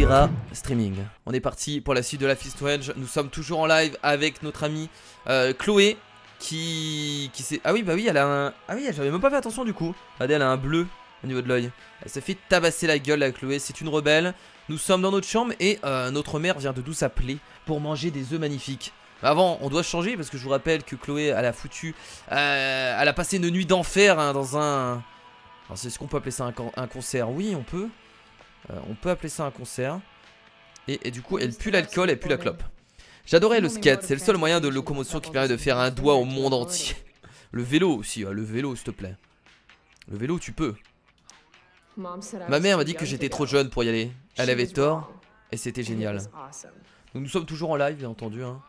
Ira Streaming. On est parti pour la suite de Life is Strange. Nous sommes toujours en live avec notre amie Chloé qui s'est... Ah oui, bah oui, elle a un... Ah oui, j'avais même pas fait attention du coup. Regardez, elle a un bleu au niveau de l'œil. Elle s'est fait tabasser la gueule, la Chloé. C'est une rebelle. Nous sommes dans notre chambre et notre mère vient de nous appeler pour manger des œufs magnifiques. Avant, on doit changer parce que je vous rappelle que Chloé, elle a foutu... elle a passé une nuit d'enfer hein, dans un... Est-ce qu'on peut appeler ça un concert? Oui, on peut. On peut appeler ça un concert. Et du coup, elle pue l'alcool, elle pue la clope. J'adorais le skate, c'est le seul moyen de locomotion qui permet de faire un doigt au monde entier. Le vélo aussi, le vélo s'il te plaît. Le vélo, tu peux. Ma mère m'a dit que j'étais trop jeune pour y aller. Elle avait tort et c'était génial. Donc nous sommes toujours en live, bien entendu. Hein.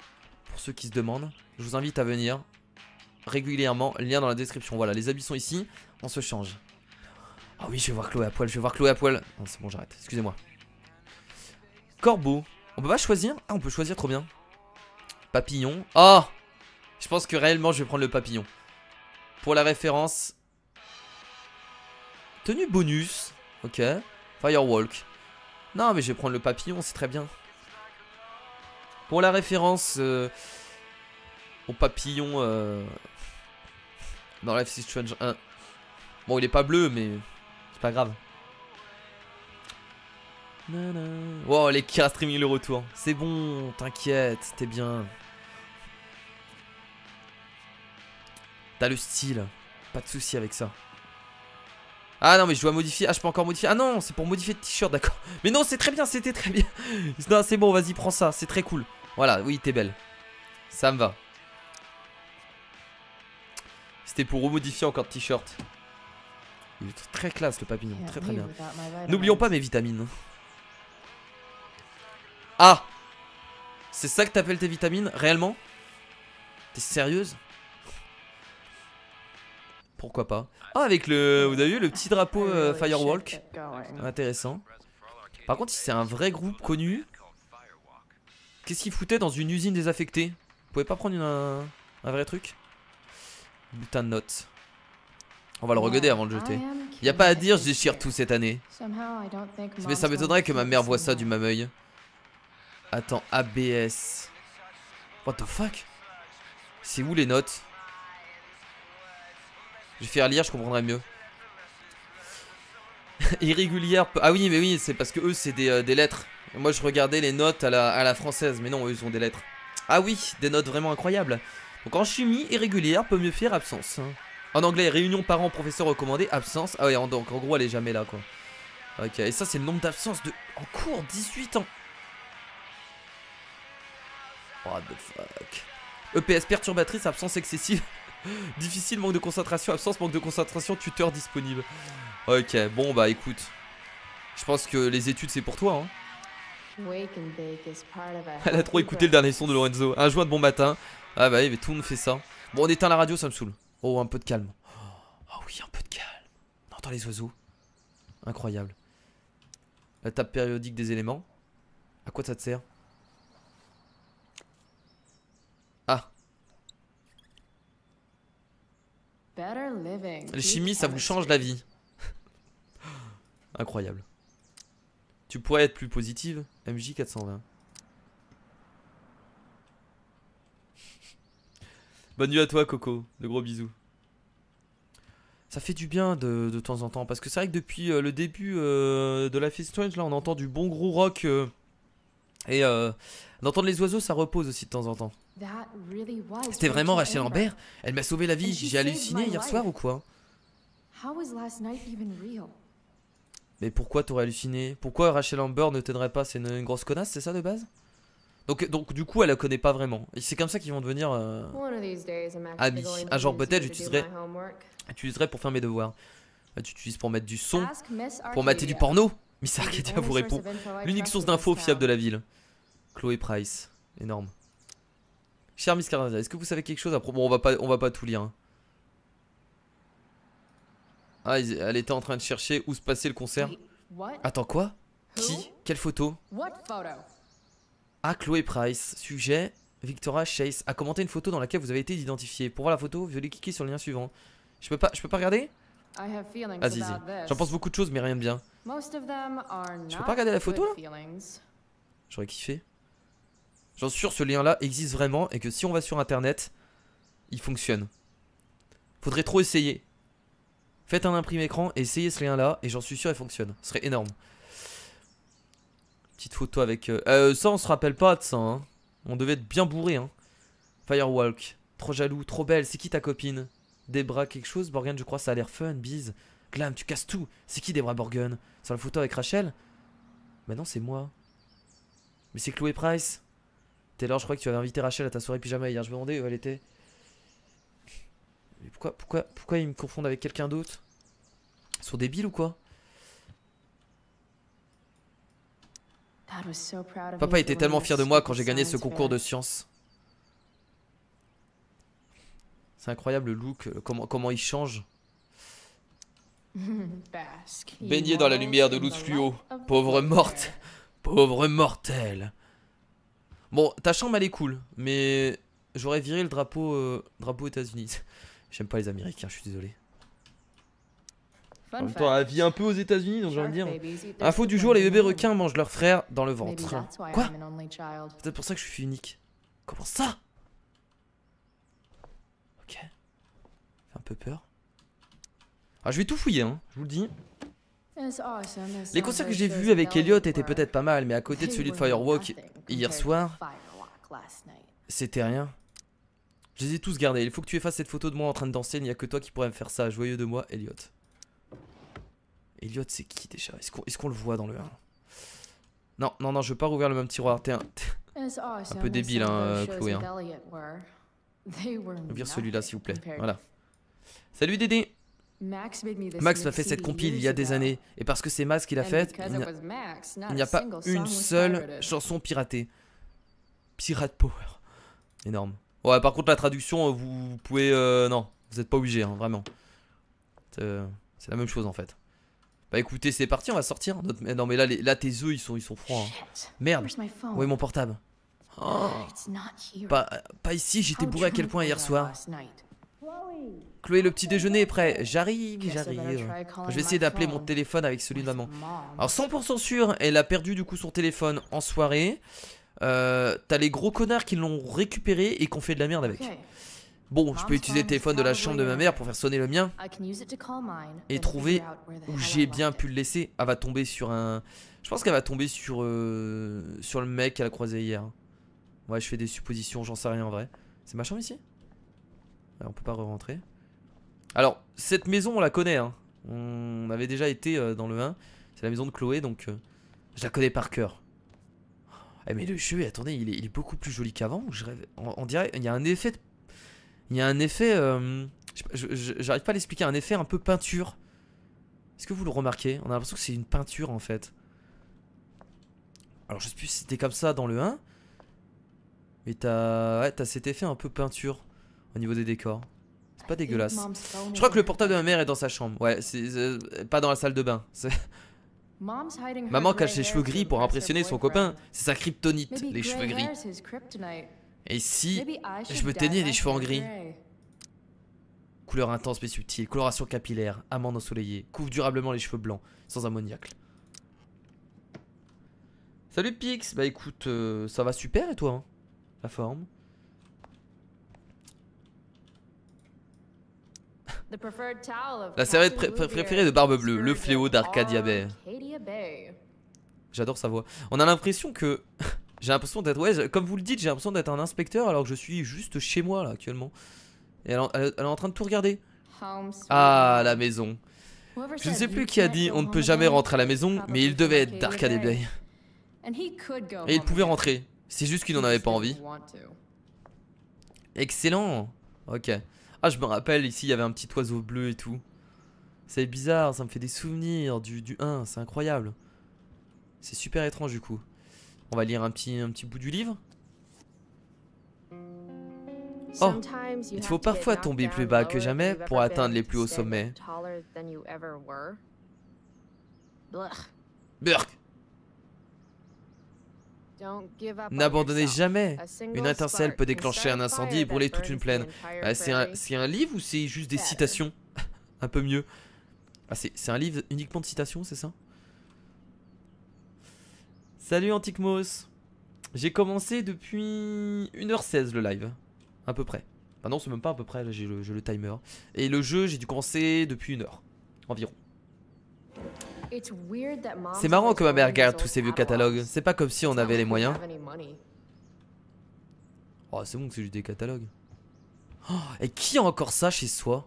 Pour ceux qui se demandent, je vous invite à venir régulièrement. Lien dans la description. Voilà, les habits sont ici. On se change. Ah oui, je vais voir Chloé à poil, je vais voir Chloé à poil. Non, c'est bon, j'arrête, excusez-moi. Corbeau. On peut pas choisir? Ah, on peut choisir, trop bien. Papillon. Oh! Je pense que réellement, je vais prendre le papillon. Pour la référence. Tenue bonus. Ok. Firewalk. Non, mais je vais prendre le papillon, c'est très bien. Pour la référence au papillon dans Life is Strange 1. Bon, il est pas bleu, mais... pas grave. Wow, les Kira Streaming le retour. C'est bon, t'inquiète, t'es bien. T'as le style. Pas de souci avec ça. Ah non, mais je dois modifier. Ah, je peux encore modifier. Ah non, c'est pour modifier le t-shirt, d'accord. Mais non, c'est très bien, c'était très bien. Non, c'est bon, vas-y, prends ça. C'est très cool. Voilà, oui, t'es belle. Ça me va. C'était pour remodifier encore le t-shirt. Il est très classe le papillon, très très bien. N'oublions pas mes vitamines. Ah! C'est ça que t'appelles tes vitamines? Réellement? T'es sérieuse? Pourquoi pas? Ah, avec le... Vous avez vu le petit drapeau Firewalk? Intéressant. Par contre, si c'est un vrai groupe connu, qu'est-ce qu'ils foutaient dans une usine désaffectée? Vous pouvez pas prendre un vrai truc? Bulletin de notes. On va le regarder avant de le jeter. Y a pas à dire, je déchire tout cette année. Mais ça m'étonnerait que ma mère voie ça du même œil. Attends, ABS. What the fuck? C'est où les notes? Je vais faire lire, je comprendrai mieux. Irrégulière. Ah oui, mais oui, c'est parce que eux, c'est des lettres. Moi, je regardais les notes à la française. Mais non, eux, ils ont des lettres. Ah oui, des notes vraiment incroyables. Donc en chimie, irrégulière peut mieux faire absence. En anglais, réunion parents professeurs recommandés, absence. Ah ouais, donc en gros, elle est jamais là, quoi. Ok, et ça, c'est le nombre d'absences de... en cours, 18 ans. What the fuck. EPS perturbatrice, absence excessive. Difficile, manque de concentration, absence, manque de concentration, tuteur disponible. Ok, bon bah écoute. Je pense que les études c'est pour toi hein. Elle a trop écouté le dernier son de Lorenzo. Un joint de bon matin. Ah bah oui, mais tout le monde fait ça. Bon, on éteint la radio, ça me saoule. Oh, un peu de calme. Oh oui, un peu de calme. On entend les oiseaux. Incroyable. La table périodique des éléments. À quoi ça te sert? Ah. Les chimies, ça vous change la vie. Incroyable. Tu pourrais être plus positive. MJ 420. Bonne nuit à toi, Coco. De gros bisous. Ça fait du bien de temps en temps. Parce que c'est vrai que depuis le début de Life is Strange, là, on entend du bon gros rock. Et d'entendre les oiseaux, ça repose aussi de temps en temps. C'était vraiment Rachel Amber? Elle m'a sauvé la vie. J'ai halluciné hier soir ou quoi? Mais pourquoi t'aurais halluciné? Pourquoi Rachel Amber ne t'aiderait pas? C'est une grosse connasse, c'est ça de base? Donc du coup elle la connaît pas vraiment. Et c'est comme ça qu'ils vont devenir amis. Un genre peut-être j'utiliserais pour faire mes devoirs. Tu utilises pour mettre du son, pour mater du porno. Miss Arcadia vous répond. L'unique source d'infos fiable de la ville. Chloé Price. Énorme. Cher Miss Arcadia, est-ce que vous savez quelque chose à propos? Bon, on va pas tout lire. Hein. Ah, elle était en train de chercher où se passait le concert. Attends, quoi? Qui? Quelle photo? Ah, Chloé Price. Sujet, Victoria Chase a commenté une photo dans laquelle vous avez été identifié. Pour voir la photo, veuillez cliquer sur le lien suivant. Je peux pas regarder? Vas-y, j'en pense beaucoup de choses, mais rien de bien. Je peux pas regarder la photo là? J'aurais kiffé. J'en suis sûr, ce lien-là existe vraiment et que si on va sur internet, il fonctionne. Faudrait trop essayer. Faites un imprimé écran et essayez ce lien-là et j'en suis sûr, il fonctionne. Ce serait énorme. Petite photo avec... ça, on se rappelle pas de ça. Hein. On devait être bien bourré. Hein. Firewalk. Trop jaloux, trop belle. C'est qui ta copine? Debra quelque chose? Borgen, je crois, ça a l'air fun. Bise. Glam, tu casses tout. C'est qui Debra Borgen? Sur la photo avec Rachel? Bah non, c'est moi. Mais c'est Chloé Price. Taylor, je crois que tu avais invité Rachel à ta soirée pyjama hier. Je me demandais où elle était. Mais pourquoi ils me confondent avec quelqu'un d'autre? Ils sont débiles ou quoi? Papa était tellement fier de moi quand j'ai gagné ce concours de sciences. C'est incroyable le look, comment il change. Baigné dans la lumière de l'eau de fluo. Pauvre morte. Pauvre mortel. Bon, ta chambre elle est cool, mais j'aurais viré le drapeau États-Unis. J'aime pas les Américains, je suis désolé. En même temps, elle vit un peu aux États-Unis, donc j'ai envie de dire. Info du jour, les bébés requins mangent leurs frères dans le ventre. Quoi? C'est peut-être pour ça que je suis unique. Comment ça? Ok. Fait un peu peur. Ah, je vais tout fouiller, hein, je vous le dis. Les concerts que j'ai vus avec Elliot étaient peut-être pas mal, mais à côté de celui de Firewalk hier soir, c'était rien. Je les ai tous gardés. Il faut que tu effaces cette photo de moi en train de danser. Il n'y a que toi qui pourrais me faire ça. Joyeux de moi, Elliot. Elliot, c'est qui déjà? Est-ce qu'on le voit dans le 1? Non, non, non, je veux pas rouvrir le même tiroir. T'es un peu débile, hein, Chloé. Hein. Ouvrir celui-là, s'il vous plaît. Voilà. Salut Dédé. Max m'a fait cette compile il y a des années. Et parce que c'est Max qui l'a faite, il n'y a pas une seule chanson piratée. Pirate Power. Énorme. Ouais, par contre, la traduction, vous pouvez... non, vous n'êtes pas obligé, hein, vraiment. C'est la même chose, en fait. Bah écoutez, c'est parti, on va sortir. Non, mais là tes œufs, ils sont froids. Hein. Merde. Où est mon portable? Oh. Pas ici, j'étais bourré à quel point hier soir. Chloé, le petit déjeuner est prêt. J'arrive. Je vais essayer d'appeler mon téléphone avec celui de maman. Alors 100% sûr, elle a perdu du coup son téléphone en soirée. T'as les gros connards qui l'ont récupéré et qui ont fait de la merde avec. Bon, je peux utiliser le téléphone de la chambre de ma mère pour faire sonner le mien et trouver où j'ai bien pu le laisser. Elle va tomber sur un... Je pense qu'elle va tomber sur le mec qu'elle a croisé hier. Ouais, je fais des suppositions, j'en sais rien en vrai. C'est ma chambre ici? Ouais, on peut pas re-rentrer. Alors, cette maison, on la connaît. Hein. On avait déjà été dans le 1. C'est la maison de Chloé, donc je la connais par cœur. Eh, mais le jeu, attendez, il est beaucoup plus joli qu'avant. On dirait, il y a un effet... Il y a un effet... j'arrive pas à l'expliquer, un effet un peu peinture. Est-ce que vous le remarquez? On a l'impression que c'est une peinture en fait. Alors je sais plus si c'était comme ça dans le 1. Mais t'as cet effet un peu peinture au niveau des décors. C'est pas dégueulasse. Je crois que le portable de ma mère est dans sa chambre. Ouais, c'est pas dans la salle de bain. Maman cache ses cheveux gris pour impressionner son copain. C'est sa kryptonite, les cheveux gris. Et si je me teignais les cheveux en gris? Couleur intense mais subtile, coloration capillaire, amande ensoleillée, couvre durablement les cheveux blancs, sans ammoniac. Salut Pix, bah écoute, ça va super et toi hein? La forme? La serviette préférée de Barbe Bleue, le fléau d'Arcadia Bay. J'adore sa voix. On a l'impression que... J'ai l'impression d'être... Ouais, comme vous le dites, j'ai l'impression d'être un inspecteur alors que je suis juste chez moi là actuellement. Et elle est en train de tout regarder. Ah, la maison. Je ne sais plus qui a dit on ne peut jamais rentrer à la maison, mais il devait être d'Arcadia Bay. Et il pouvait rentrer. C'est juste qu'il n'en avait pas envie. Excellent. Ok. Ah, je me rappelle, ici, il y avait un petit oiseau bleu et tout. C'est bizarre, ça me fait des souvenirs du 1, c'est incroyable. C'est super étrange du coup. On va lire un petit bout du livre. Oh, il faut parfois tomber plus bas que jamais pour atteindre les plus hauts sommets. Burk. N'abandonnez jamais. Une étincelle peut déclencher un incendie et brûler toute une plaine. C'est un livre ou c'est juste des citations? Un peu mieux. Ah, c'est un livre uniquement de citations, c'est ça? Salut Anticmos. J'ai commencé depuis 1h16 le live. À peu près. Enfin non, c'est même pas à peu près, là j'ai le timer. Et le jeu, j'ai dû commencer depuis 1 heure. Environ. C'est marrant que ma mère garde tous ces vieux catalogues. C'est pas comme si on avait les moyens. Oh, c'est bon que c'est juste des catalogues. Oh, et qui a encore ça chez soi?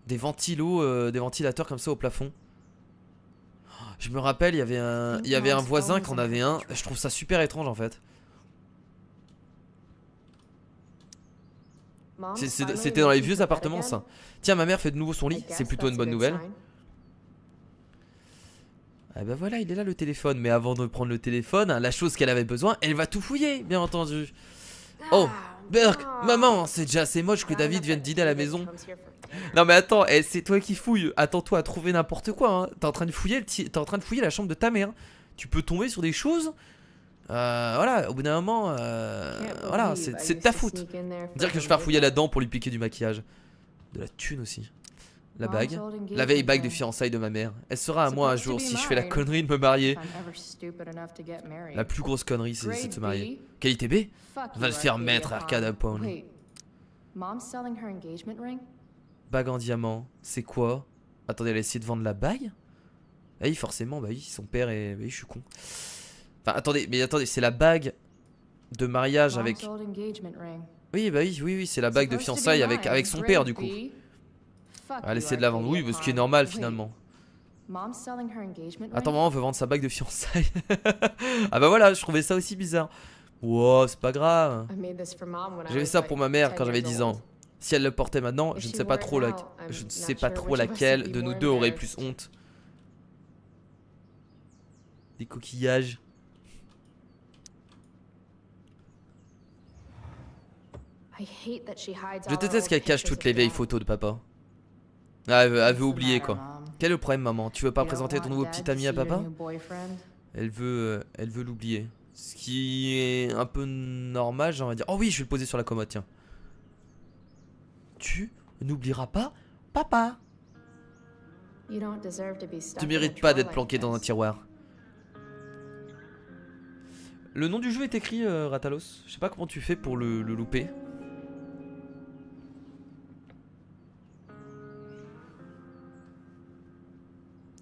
Des ventilos, des ventilateurs comme ça au plafond. Oh, je me rappelle, il y avait un voisin qui en avait un. Je trouve ça super étrange en fait. C'était dans les vieux appartements ça. Tiens, ma mère fait de nouveau son lit, c'est plutôt une bonne nouvelle. Ah bah voilà, il est là le téléphone. Mais avant de prendre le téléphone, la chose qu'elle avait besoin, elle va tout fouiller, bien entendu. Oh, Burke, maman, c'est déjà assez moche que David vienne dîner à la maison. Non mais attends, c'est toi qui fouilles. Attends-toi à trouver n'importe quoi, hein. T'es en train de fouiller la chambre de ta mère. Tu peux tomber sur des choses. Voilà, au bout d'un moment, voilà, c'est de ta faute. Dire que je vais faire fouiller là-dedans pour lui piquer du maquillage. De la thune aussi. La bague, la vieille bague de fiançailles de ma mère. Elle sera à moi un jour si je fais la connerie de me marier. La plus grosse connerie, c'est de se marier. Qualité B, va se faire mettre Arcade Upon. Bague en diamant, c'est quoi? Attendez, elle a essayé de vendre la bague? Ah oui, forcément, bah oui, son père est... Bah oui, je suis con. Enfin, attendez, c'est la bague de mariage avec... Oui, bah oui, c'est la bague de fiançailles avec son père, du coup. Elle essaie de la vendre, oui, ce qui est normal, finalement. Attends, maman veut vendre sa bague de fiançailles. Ah bah voilà, je trouvais ça aussi bizarre. Wow, c'est pas grave. J'avais ça pour ma mère quand j'avais 10 ans. Si elle le portait maintenant, je ne sais pas trop laquelle de nous deux aurait plus honte. Des coquillages. Je déteste qu'elle cache toutes les vieilles photos de papa. Ah, elle veut oublier quoi. Quel est le problème, maman? Tu veux pas présenter ton nouveau petit ami à papa? Elle veut l'oublier. Ce qui est un peu normal, j'ai envie de dire. Oh oui, je vais le poser sur la commode, tiens. Tu n'oublieras pas papa. Tu mérites pas d'être planqué dans un tiroir. Le nom du jeu est écrit, Ratalos. Je sais pas comment tu fais pour le louper.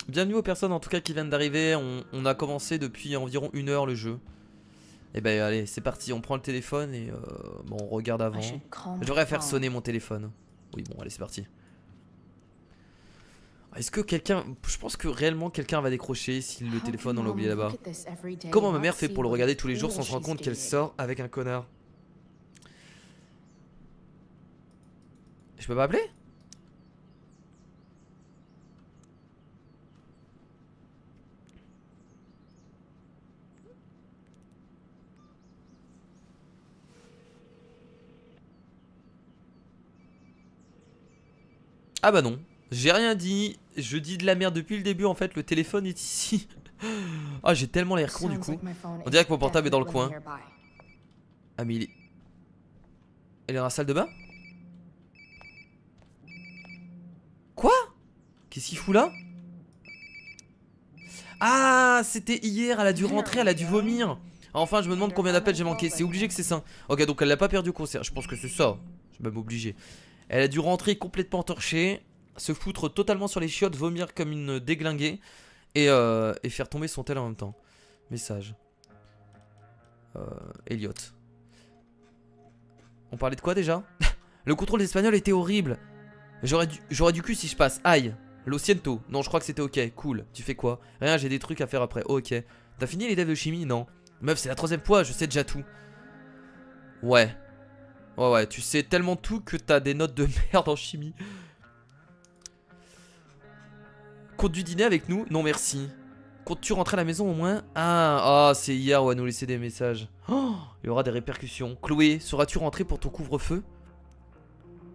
Bienvenue aux personnes en tout cas qui viennent d'arriver. On a commencé depuis environ 1 heure le jeu. Et ben allez, c'est parti, on prend le téléphone et bon, on regarde avant. Je devrais faire sonner mon téléphone. Oui, bon, allez, c'est parti. Est-ce que quelqu'un... Je pense que réellement quelqu'un va décrocher si le téléphone on l'a oublié là-bas. Comment ma mère fait pour le regarder tous les jours sans se rendre compte qu'elle sort avec un connard? Je peux pas appeler? Ah bah non, j'ai rien dit, je dis de la merde depuis le début en fait, le téléphone est ici. Ah, j'ai tellement l'air con du coup. On dirait que mon portable est dans le coin. Ah mais il est... Elle est dans la salle de bain? Quoi? Qu'est-ce qu'il fout là? Ah, c'était hier, elle a dû rentrer, elle a dû vomir. Enfin, je me demande combien d'appels j'ai manqué, c'est obligé que c'est ça. Ok, donc elle l'a pas perdu au concert, je pense que c'est ça. Je suis même obligé. Elle a dû rentrer complètement torchée, se foutre totalement sur les chiottes, vomir comme une déglinguée et faire tomber son tel en même temps. Message. Elliot. On parlait de quoi déjà? Le contrôle d'espagnol était horrible. J'aurais du cul si je passe. Aïe. Lo siento. Non, je crois que c'était ok. Cool. Tu fais quoi? Rien, j'ai des trucs à faire après. Ok. T'as fini les devs de chimie? Non. Meuf, c'est la 3ème fois, je sais déjà tout. Ouais. Ouais, tu sais tellement tout que t'as des notes de merde en chimie. Compte du dîner avec nous? Non merci. Comptes-tu rentrer à la maison au moins? Ah, c'est hier, on va nous laisser des messages. Oh, il y aura des répercussions. Chloé, seras-tu rentrée pour ton couvre-feu?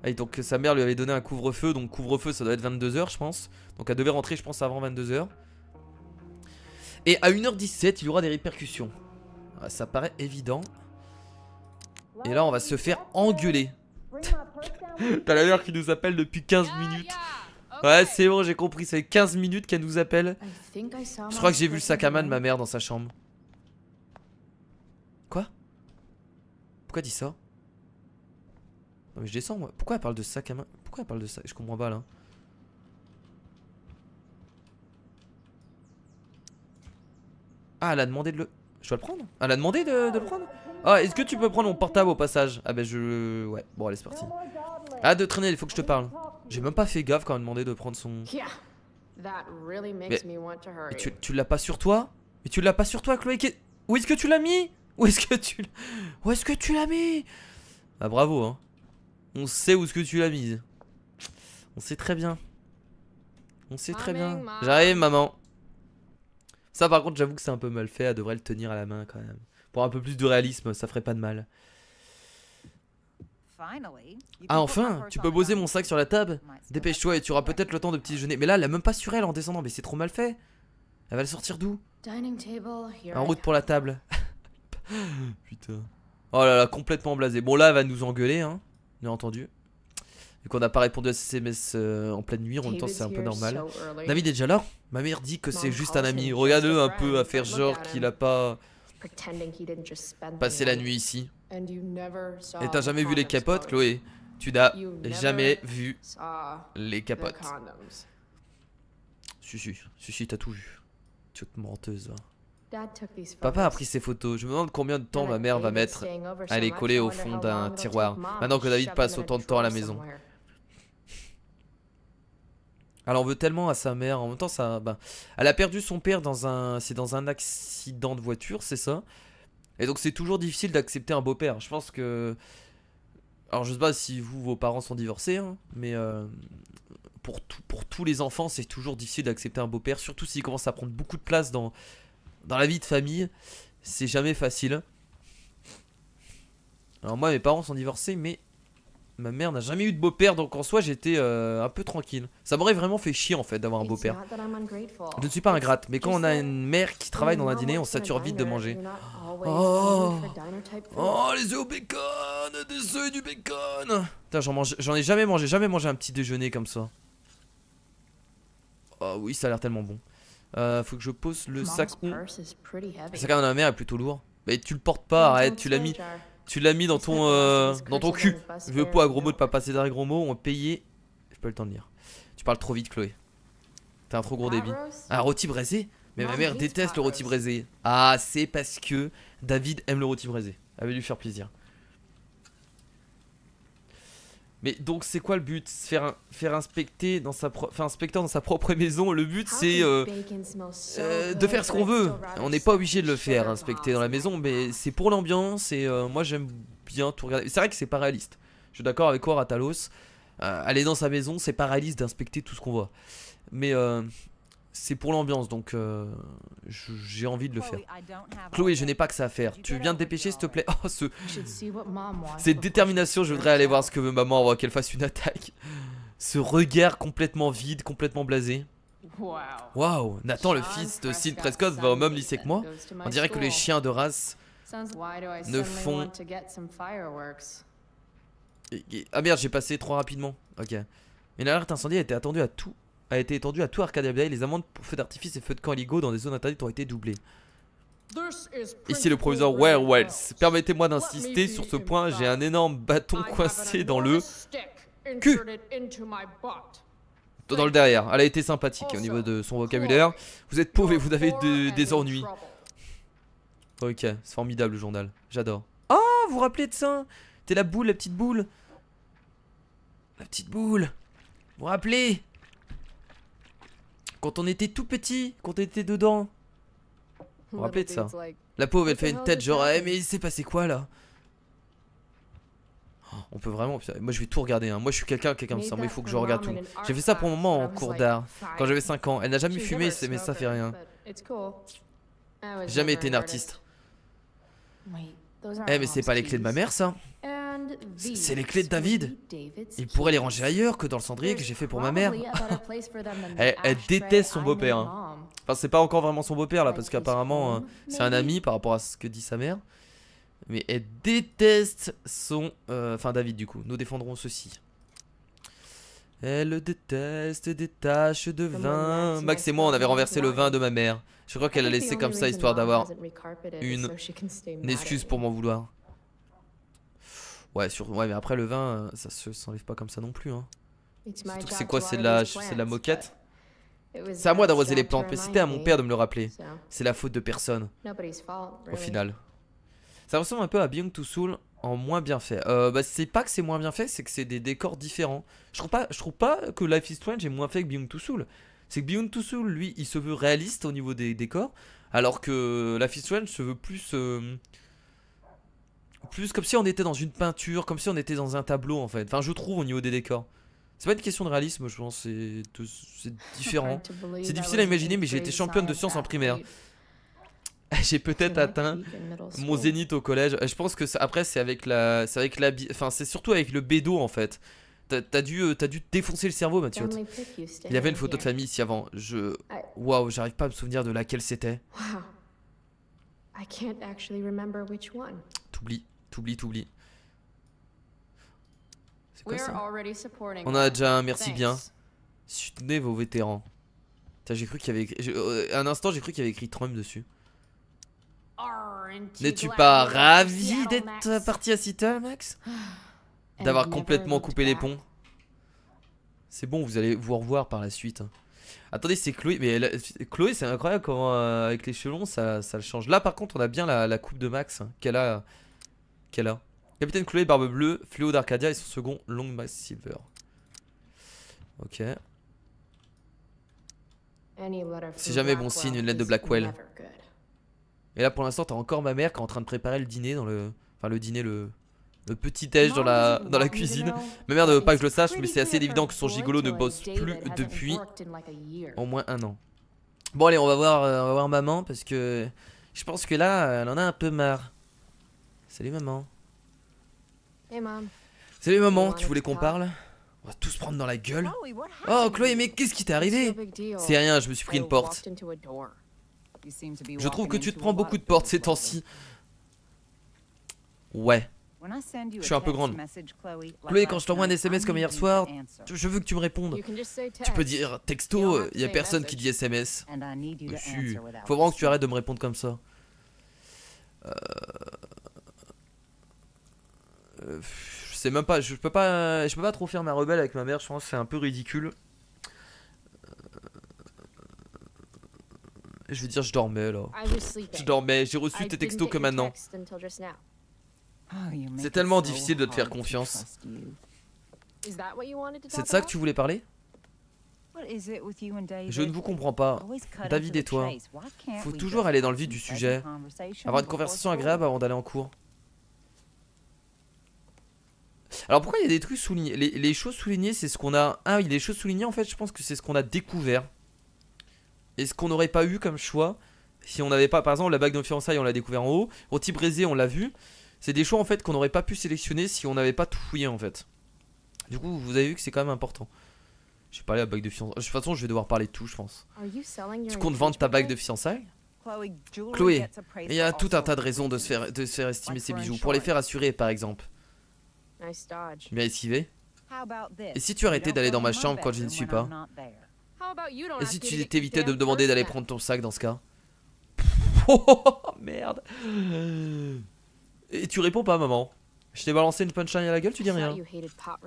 Ah, donc sa mère lui avait donné un couvre-feu, donc couvre-feu ça doit être 22 h je pense. Donc elle devait rentrer je pense avant 22 h. Et à 1h17 il y aura des répercussions. Ah, ça paraît évident. Et là on va se faire engueuler. T'as la mère qui nous appelle depuis 15 minutes. Ouais, c'est bon, j'ai compris. Ça fait 15 minutes qu'elle nous appelle. Je crois que j'ai vu le sac à main de ma mère dans sa chambre. Quoi? Pourquoi elle dit ça? Non mais je descends moi. Pourquoi elle parle de sac à main? Pourquoi elle parle de ça? Je comprends pas là. Ah, elle a demandé de le... Je dois le prendre? Elle a demandé de le prendre? Ah, est-ce que tu peux prendre mon portable au passage? Ah bah je... Ouais, bon allez c'est parti. Ah, de traîner, il faut que je te parle. J'ai même pas fait gaffe quand elle m'a demandé de prendre son... Mais tu l'as pas sur toi? Mais tu l'as pas sur toi, Chloé? Où est-ce que tu l'as mis? Où est-ce que tu l'as mis? Ah bravo hein. On sait où est-ce que tu l'as mise. On sait très bien. On sait très bien. J'arrive maman. Ça par contre j'avoue que c'est un peu mal fait. Elle devrait le tenir à la main quand même. Pour un peu plus de réalisme, ça ferait pas de mal. Ah enfin, tu peux poser mon sac sur la table? Dépêche-toi et tu auras peut-être le temps de petit déjeuner. Mais là elle a même pas sur elle en descendant. Mais c'est trop mal fait. Elle va le sortir d'où? En route pour la table. Putain. Oh là là, complètement blasé. Bon là elle va nous engueuler hein. Bien entendu. Vu qu'on n'a pas répondu à ses SMS en pleine nuit, en même temps c'est un peu normal. David est déjà là? Ma mère dit que c'est juste un ami. Regarde-le un peu à faire genre qu'il a pas passé la nuit ici. Et t'as jamais vu les capotes, Chloé? Tu n'as jamais vu les capotes. Si, t'as tout vu. Tu es menteuse. Papa a pris ces photos. Je me demande combien de temps ma mère va mettre à les coller au fond d'un tiroir. Maintenant que David passe autant de temps à la maison. Elle en veut tellement à sa mère. En même temps, ça, ben, elle a perdu son père dans un accident de voiture, c'est ça. Et donc c'est toujours difficile d'accepter un beau-père. Je pense que... Alors je sais pas si vos parents sont divorcés, hein, mais pour tous les enfants, c'est toujours difficile d'accepter un beau-père. Surtout s'il commence à prendre beaucoup de place dans la vie de famille. C'est jamais facile. Alors moi, mes parents sont divorcés, mais ma mère n'a jamais eu de beau-père. Donc en soi, j'étais un peu tranquille. Ça m'aurait vraiment fait chier en fait d'avoir un beau-père. Je ne suis pas ingrate, mais quand on a une mère qui travaille dans un dîner, on sature vite de manger. Oh, les œufs au bacon, des œufs et du bacon. Putain, j'en ai jamais mangé un petit déjeuner comme ça. Oh oui, ça a l'air tellement bon. Faut que je pose le sac où? Le sac à ma mère est plutôt lourd. Mais tu le portes pas, arrête, tu l'as mis dans ton cul. Je veux pas à gros mots de pas passer derrière gros mots, on va payer. J'ai pas le temps de lire. Tu parles trop vite, Chloé. T'as un trop gros débit. Un rôti braisé? Mais ma mère déteste le rôti braisé. Ah, c'est parce que David aime le rôti braisé. Elle veut lui faire plaisir. Mais donc c'est quoi le but? Faire inspecter dans inspecteur dans sa propre maison. Le but c'est de faire ce qu'on veut. On n'est pas obligé de le faire inspecter dans la maison, mais c'est pour l'ambiance. Et moi j'aime bien tout regarder. C'est vrai que c'est pas réaliste. Je suis d'accord avec quoi, Ratalos. Aller dans sa maison, c'est pas réaliste d'inspecter tout ce qu'on voit. Mais c'est pour l'ambiance, donc j'ai envie de le faire. Chloé, je n'ai pas que ça à faire. Tu veux bien te dépêcher, s'il te plaît? Oh, cette détermination, je voudrais aller voir ce que veut maman avant qu'elle fasse une attaque. Ce regard complètement vide, complètement blasé. Waouh, Nathan, le fils de Sid Prescott, va au même lycée que moi. On dirait que les chiens de race ne font... Ah merde, j'ai passé trop rapidement. Ok. Mais l'alerte incendie a été étendue à tout Arcadia Bay. Les amendes pour feux d'artifice et feux de camp illégaux dans des zones interdites ont été doublées. Ici le proviseur Wells. Permettez-moi d'insister sur ce point. J'ai un énorme bâton coincé dans le cul. Dans le derrière. Elle a été sympathique au niveau de son vocabulaire. Vous êtes pauvre et vous avez des ennuis. Ok, c'est formidable le journal. J'adore. Oh, vous vous rappelez de ça? T'es la boule, la petite boule. La petite boule. Vous vous rappelez? Quand on était tout petit, quand on était dedans. Vous vous rappelez de ça? La pauvre, elle fait une tête genre, mais il s'est passé quoi là? On peut vraiment... Moi je vais tout regarder, hein. Moi je suis quelqu'un comme ça, moi il faut que je regarde tout. J'ai fait ça pour un moment en cours d'art, quand j'avais 5 ans. Elle n'a jamais fumé, mais ça fait rien. J'ai jamais été une artiste. Eh mais c'est pas les clés de ma mère ça? C'est les clés de David. Il pourrait les ranger ailleurs que dans le cendrier que j'ai fait pour ma mère. Elle déteste son beau-père, hein. Enfin c'est pas encore vraiment son beau-père là, parce qu'apparemment c'est un ami par rapport à ce que dit sa mère. Mais elle déteste son... Enfin David du coup. Nous défendrons ceci. Elle déteste des taches de vin. Max et moi, on avait renversé le vin de ma mère. Je crois qu'elle a laissé comme ça, histoire d'avoir une excuse pour m'en vouloir. Ouais, ouais, mais après le vin, ça s'enlève pas comme ça non plus. Hein. Surtout que c'est quoi? C'est de la moquette. C'est à moi d'arroser les plantes, mais c'était à mon père de me le rappeler. C'est la faute de personne, au final. Ça ressemble un peu à Beyond Two Souls en moins bien fait. Bah c'est pas que c'est moins bien fait, c'est que c'est des décors différents. Je trouve pas que Life is Strange est moins fait que Beyond Two Souls. C'est que Beyond Two Souls, lui, il se veut réaliste au niveau des décors, alors que Life is Strange se veut plus comme si on était dans une peinture, comme si on était dans un tableau en fait. Enfin, je trouve au niveau des décors. C'est pas une question de réalisme, je pense, c'est différent. C'est difficile à imaginer, mais j'ai été championne de sciences en primaire. J'ai peut-être atteint mon zénith au collège. Je pense que après c'est avec la, enfin c'est surtout avec le bédo en fait. T'as dû te défoncer le cerveau, Mathieu. Il y avait une photo de famille ici avant. Waouh, j'arrive pas à me souvenir de laquelle c'était. T'oublies. C'est quoi ça? On a déjà un merci bien. Soutenez vos vétérans. J'ai cru qu'il y avait écrit... un instant j'ai cru qu'il y avait écrit Trump dessus. N'es-tu pas ravi d'être parti à Seattle, Max? D'avoir complètement coupé les ponts? C'est bon, vous allez vous revoir par la suite. Attendez, c'est Chloé. Mais Chloé, c'est incroyable comment avec les cheveux longs ça le change. Là par contre on a bien la coupe de Max qu'elle a. Capitaine Chloé, barbe bleue, fléau d'Arcadia et son second Long Max Silver. Ok. C'est jamais bon signe, une lettre de Blackwell. Et là pour l'instant t'as encore ma mère qui est en train de préparer le dîner dans le... Enfin le dîner, le petit déj dans la cuisine. Ma mère ne veut pas que je le sache, mais c'est assez évident que son gigolo ne bosse plus depuis au moins 1 an. Bon allez, on va voir maman parce que je pense que là elle en a un peu marre. Salut maman. Salut maman, tu voulais qu'on parle? On va tous prendre dans la gueule. Oh Chloé, mais qu'est-ce qui t'est arrivé? C'est rien, je me suis pris une porte. Je trouve que tu te prends beaucoup de portes ces temps-ci. Ouais. Je suis un peu grande. Chloé, quand je t'envoie un SMS comme hier soir, je veux que tu me répondes. Tu peux dire texto, y a personne qui dit SMS. Dessus. Faut vraiment que tu arrêtes de me répondre comme ça. Je sais même pas, je peux pas trop faire ma rebelle avec ma mère, je pense que c'est un peu ridicule. Je veux dire, je dormais là. Je dormais, j'ai reçu tes textos que maintenant. C'est tellement difficile de te faire confiance. C'est de ça que tu voulais parler? Je ne vous comprends pas. David et toi. Faut toujours aller dans le vif du sujet. Avoir une conversation agréable avant d'aller en cours. Alors pourquoi il y a des trucs soulignés? Les choses soulignées, c'est ce qu'on a... Ah oui, les choses soulignées, en fait, je pense que c'est ce qu'on a découvert. Et ce qu'on n'aurait pas eu comme choix si on n'avait pas... Par exemple, la bague de fiançailles, on l'a découvert en haut. Rôti braisé, on l'a vu. C'est des choix, en fait, qu'on n'aurait pas pu sélectionner si on n'avait pas tout fouillé, en fait. Du coup, vous avez vu que c'est quand même important. J'ai parlé de la bague de fiançailles. De toute façon, je vais devoir parler de tout, je pense. Tu comptes vendre ta bague de fiançailles? Chloé, il y a tout un tas de raisons de se faire estimer ses bijoux. Pour les faire assurer, par exemple. Bien esquivé. Et si tu arrêtais d'aller dans ma chambre quand je ne suis pas? Et si tu t'évitais de me demander d'aller prendre ton sac dans ce cas? Oh merde. Et tu réponds pas, maman. Je t'ai balancé une punchline à la gueule, tu dis rien.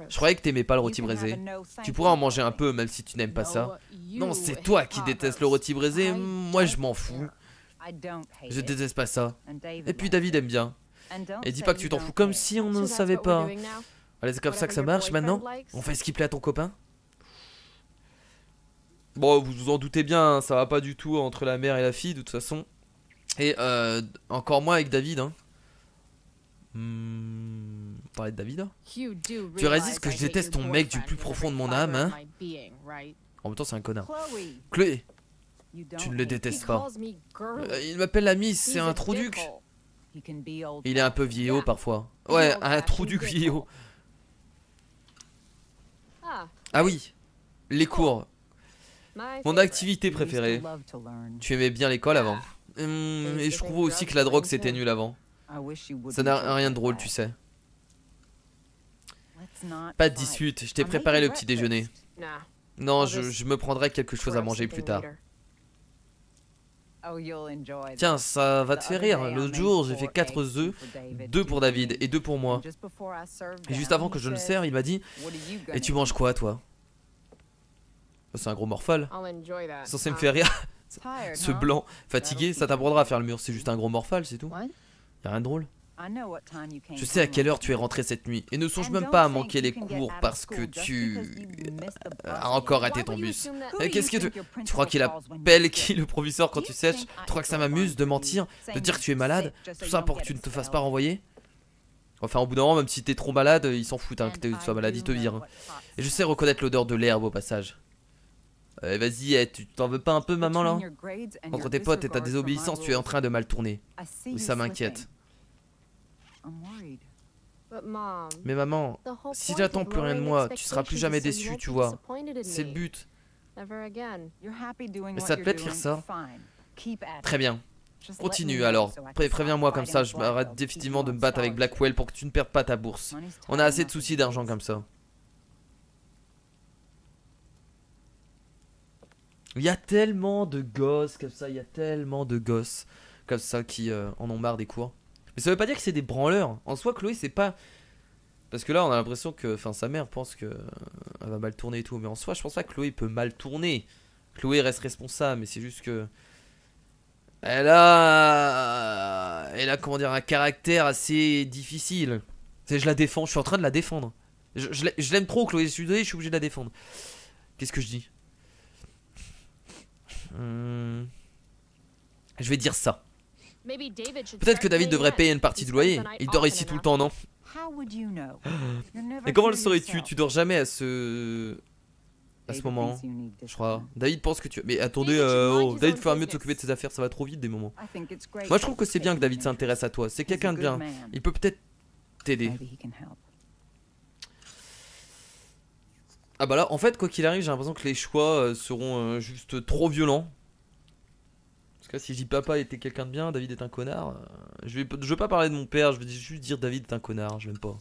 Je croyais que t'aimais pas le rôti braisé. Tu pourrais en manger un peu même si tu n'aimes pas ça. Non, c'est toi qui détestes le rôti braisé. Moi je m'en fous. Je déteste pas ça. Et puis David aime bien. Et dis pas que tu t'en fous comme si on ne savait pas. Allez, c'est comme ça que ça marche maintenant? On fait ce qui plaît à ton copain? Bon, vous vous en doutez bien, hein, ça va pas du tout entre la mère et la fille de toute façon. Et encore moins avec David, hein. Parler de David, hein. Tu réalises que je déteste ton mec du plus profond de mon âme, hein. En même temps c'est un connard. Chloé, tu ne le détestes pas. Il m'appelle la Miss, c'est un trou duc. Il est un peu vieillot parfois. Ouais, un trou duc vieillot. Ah oui, les cours. Mon activité préférée. Tu aimais bien l'école avant. Et je trouve aussi que la drogue c'était nul avant. Ça n'a rien de drôle, tu sais. Pas de dispute, je t'ai préparé le petit déjeuner. Non, je me prendrai quelque chose à manger plus tard. Tiens, ça va te faire rire. L'autre jour, j'ai fait 4 œufs, 2 pour David et 2 pour moi. Et juste avant que je le serve, il m'a dit « Et tu manges quoi, toi ?» C'est un gros morphale. C'est censé me faire rire. Ce blanc fatigué, ça t'apprendra à faire le mur. C'est juste un gros morphale, c'est tout. Y'a rien de drôle. Je sais à quelle heure tu es rentré cette nuit. Et ne songe même pas à manquer les cours parce que tu as encore raté ton bus. Qu'est-ce que tu crois qu'il appelle qui le professeur quand tu sèches? Tu crois que ça m'amuse de mentir, de dire que tu es malade? Tout ça pour que tu ne te fasses pas renvoyer? Enfin, au bout d'un moment, même si t'es trop malade, ils s'en foutent hein, que tu sois malade, ils te virent. Et je sais reconnaître l'odeur de l'herbe au passage. Vas-y, tu t'en veux pas un peu, maman, là? Entre tes potes et ta désobéissance, tu es en train de mal tourner. Oui, ça m'inquiète. Mais maman, si j'attends plus rien de moi, tu seras plus jamais déçu, tu vois. C'est le but. Mais ça te plaît de faire ça? Très bien. Continue alors. Préviens-moi comme ça, je m'arrête définitivement de me battre avec Blackwell pour que tu ne perdes pas ta bourse. On a assez de soucis d'argent comme ça. Il y a tellement de gosses comme ça, il y a tellement de gosses comme ça qui en ont marre des cours. Mais ça veut pas dire que c'est des branleurs. En soi, Chloé, c'est pas... Parce que là, on a l'impression que... Enfin, sa mère pense que elle va mal tourner et tout. Mais en soi, je pense pas que Chloé peut mal tourner. Chloé reste responsable, mais c'est juste que... Elle a, comment dire, un caractère assez difficile. Je la défends, je suis en train de la défendre. Je l'aime trop, Chloé, je suis désolé, je suis obligé de la défendre. Qu'est-ce que je dis? Je vais dire ça. Peut-être que David devrait payer une partie du loyer. Il dort ici tout le temps, non? Et comment le saurais-tu? Tu dors jamais à ce moment, je crois. David pense que tu... Mais attendez, David ferait mieux de s'occuper de ses affaires, ça va trop vite des moments. Moi je trouve que c'est bien que David s'intéresse à toi. C'est quelqu'un de bien. Il peut peut-être t'aider. Ah bah là, en fait, quoi qu'il arrive, j'ai l'impression que les choix seront juste trop violents. Parce que là, si je dis papa était quelqu'un de bien, David est un connard, je veux pas parler de mon père, je veux juste dire David est un connard, je l'aime pas.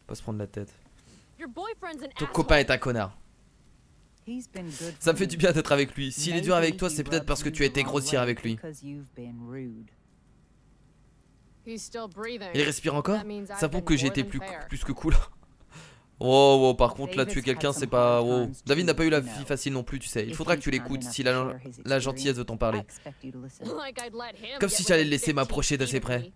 Pas se prendre la tête. Ton copain est un connard. Ça me fait du bien d'être avec lui. S'il est dur avec toi, c'est peut-être parce que tu as été grossière avec lui. Il respire encore? Ça prouve que j'ai été plus que cool. Oh, par contre, là, tuer quelqu'un, c'est pas... Oh. David n'a pas eu la vie facile non plus, tu sais. Il faudra que tu l'écoutes s'il a la gentillesse de t'en parler. Comme si j'allais le laisser m'approcher d'assez près.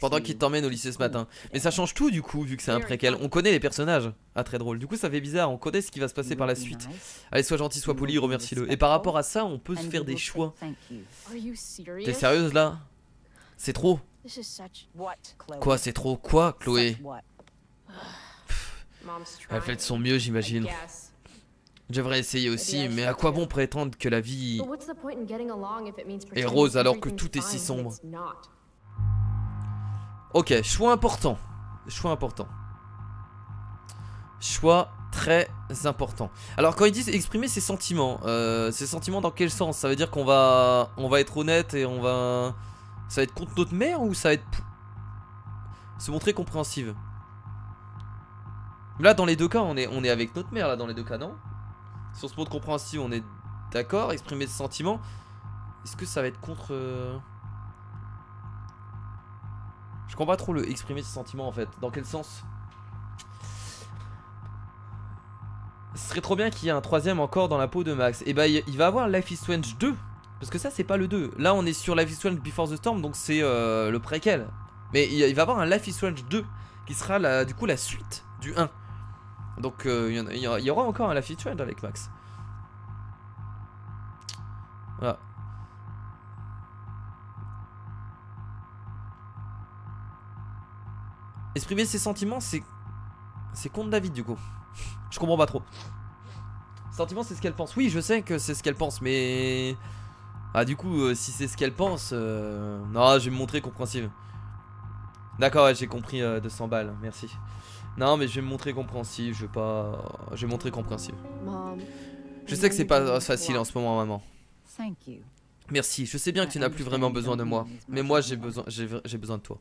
Pendant qu'il t'emmène au lycée ce matin. Mais ça change tout, du coup, vu que c'est un préquel. On connaît les personnages. Ah, très drôle. Du coup, ça fait bizarre. On connaît ce qui va se passer par la suite. Allez, sois gentil, sois poli, remercie-le. Et par rapport à ça, on peut se faire des choix. T'es sérieuse, là? C'est trop. Quoi, c'est trop? Quoi, Chloé? Elle fait de son mieux, j'imagine. Je devrais essayer aussi, mais à quoi bon prétendre que la vie est rose alors que tout est si sombre? Ok, choix important. Choix important. Choix très important. Alors quand ils disent exprimer ses sentiments dans quel sens? Ça veut dire qu'on va être honnête et on va... Ça va être contre notre mère ou ça va être... Se montrer compréhensive? Là dans les deux cas on est avec notre mère là dans les deux cas, non? Si on se montre compréhensive on est d'accord. Exprimer ses sentiments, est-ce que ça va être contre... Je comprends pas trop le exprimer ses sentiments en fait. Dans quel sens? Ce serait trop bien qu'il y ait un troisième encore dans la peau de Max. Et bah il va avoir Life is Strange 2. Parce que ça c'est pas le 2. Là on est sur Life is Strange Before the Storm. Donc c'est le préquel. Mais il va avoir un Life is Strange 2 qui sera du coup la suite du 1. Donc il y aura encore un Life is Strange avec Max. Voilà. Exprimer ses sentiments c'est contre David du coup. Je comprends pas trop. Sentiments c'est ce qu'elle pense. Oui je sais que c'est ce qu'elle pense mais... Ah du coup si c'est ce qu'elle pense non je vais me montrer compréhensive. D'accord ouais, j'ai compris 200 balles merci. Non mais je vais me montrer compréhensive. Je vais montrer compréhensive. Je sais que c'est pas facile en ce moment maman. Merci je sais bien que tu n'as plus vraiment besoin de moi. Mais moi j'ai besoin de toi.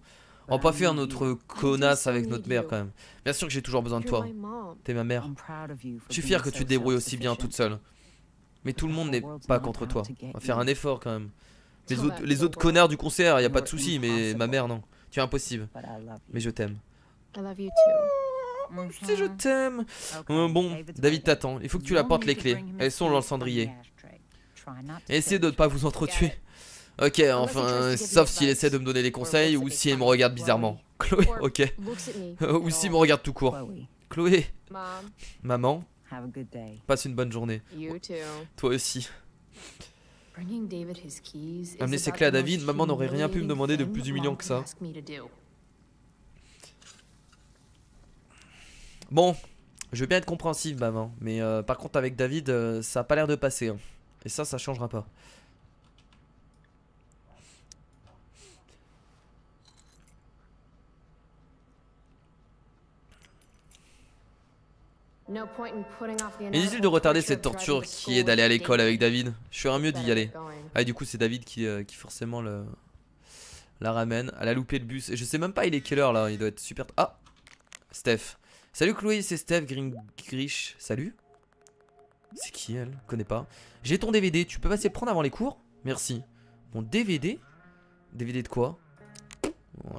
On va pas faire notre connasse avec notre mère quand même. Bien sûr que j'ai toujours besoin de toi. T'es ma mère. Je suis fier que tu te débrouilles aussi bien toute seule. Mais tout le monde n'est pas contre toi. On va faire un effort quand même. Les autres connards du concert, y a pas de souci, mais ma mère non. Tu es impossible. Mais je t'aime. Si je t'aime. Bon, David t'attend. Il faut que tu lui apportes les clés. Elles sont dans le cendrier. Et essaie de ne pas vous entretuer. Ok, enfin, sauf s'il essaie de me donner des conseils ou si il me regarde bizarrement. Chloé, ok. Ou s'il me regarde tout court. Chloé, maman, passe une bonne journée. Toi aussi. Amener ses clés à David, maman n'aurait rien pu me demander de plus humiliant que ça. Bon, je veux bien être compréhensive, maman, mais par contre avec David, ça a pas l'air de passer. Hein. Et ça changera pas. Inutile de retarder cette torture qui est d'aller à l'école avec David. Je ferais mieux d'y aller. Ah, et du coup, c'est David qui forcément la ramène. Elle a loupé le bus. Et je sais même pas, il est quelle heure là? Il doit être super. Ah, Steph. Salut Chloé, c'est Steph Grish. Salut. C'est qui elle? Je connais pas. J'ai ton DVD. Tu peux passer le prendre avant les cours? Merci. Mon DVD? DVD de quoi?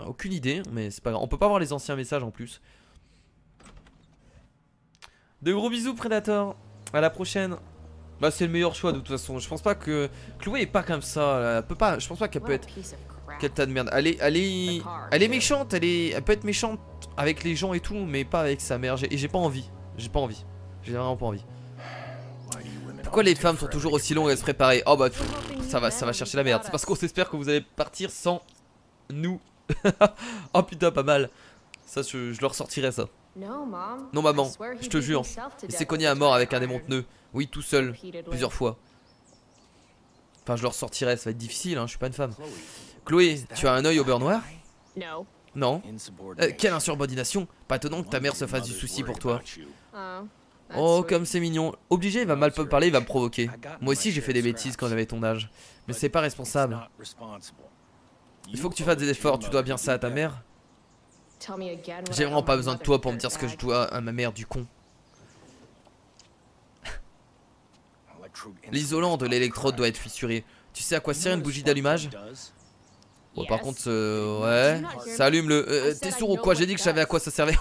Aucune idée, mais c'est pas grave. On peut pas voir les anciens messages en plus. De gros bisous Predator. À la prochaine. Bah c'est le meilleur choix de toute façon. Je pense pas que Chloé est pas comme ça. Elle peut pas. Je pense pas qu'elle peut être. Quel tas de merde. Elle est méchante. Elle peut être méchante avec les gens et tout, mais pas avec sa mère. Et j'ai pas envie. J'ai pas envie. J'ai vraiment pas envie. Pourquoi les femmes sont toujours aussi longues à se préparer? Oh bah ça va chercher la merde. C'est parce qu'on s'espère que vous allez partir sans nous. Oh putain, pas mal. Ça je leur sortirai ça. Non maman, je te jure. Il s'est cogné à mort avec un démon pneu. Oui, tout seul, plusieurs fois. Enfin, je leur sortirai, ça va être difficile, hein, je suis pas une femme. Chloé, tu as un œil au beurre noir? Non. Quelle insubordination. Pas étonnant que ta mère se fasse du souci pour toi. Oh, comme c'est mignon. Obligé, il va mal parler, il va me provoquer. Moi aussi, j'ai fait des bêtises quand j'avais ton âge. Mais c'est pas responsable. Il faut que tu fasses des efforts, tu dois bien ça à ta mère. J'ai vraiment pas besoin de toi pour me dire ce que je dois à ma mère du con. L'isolant de l'électrode doit être fissuré. Tu sais à quoi sert une bougie d'allumage? Bon, par contre, ouais, ça allume le... T'es sourd ou quoi? J'ai dit que je savais à quoi ça servait.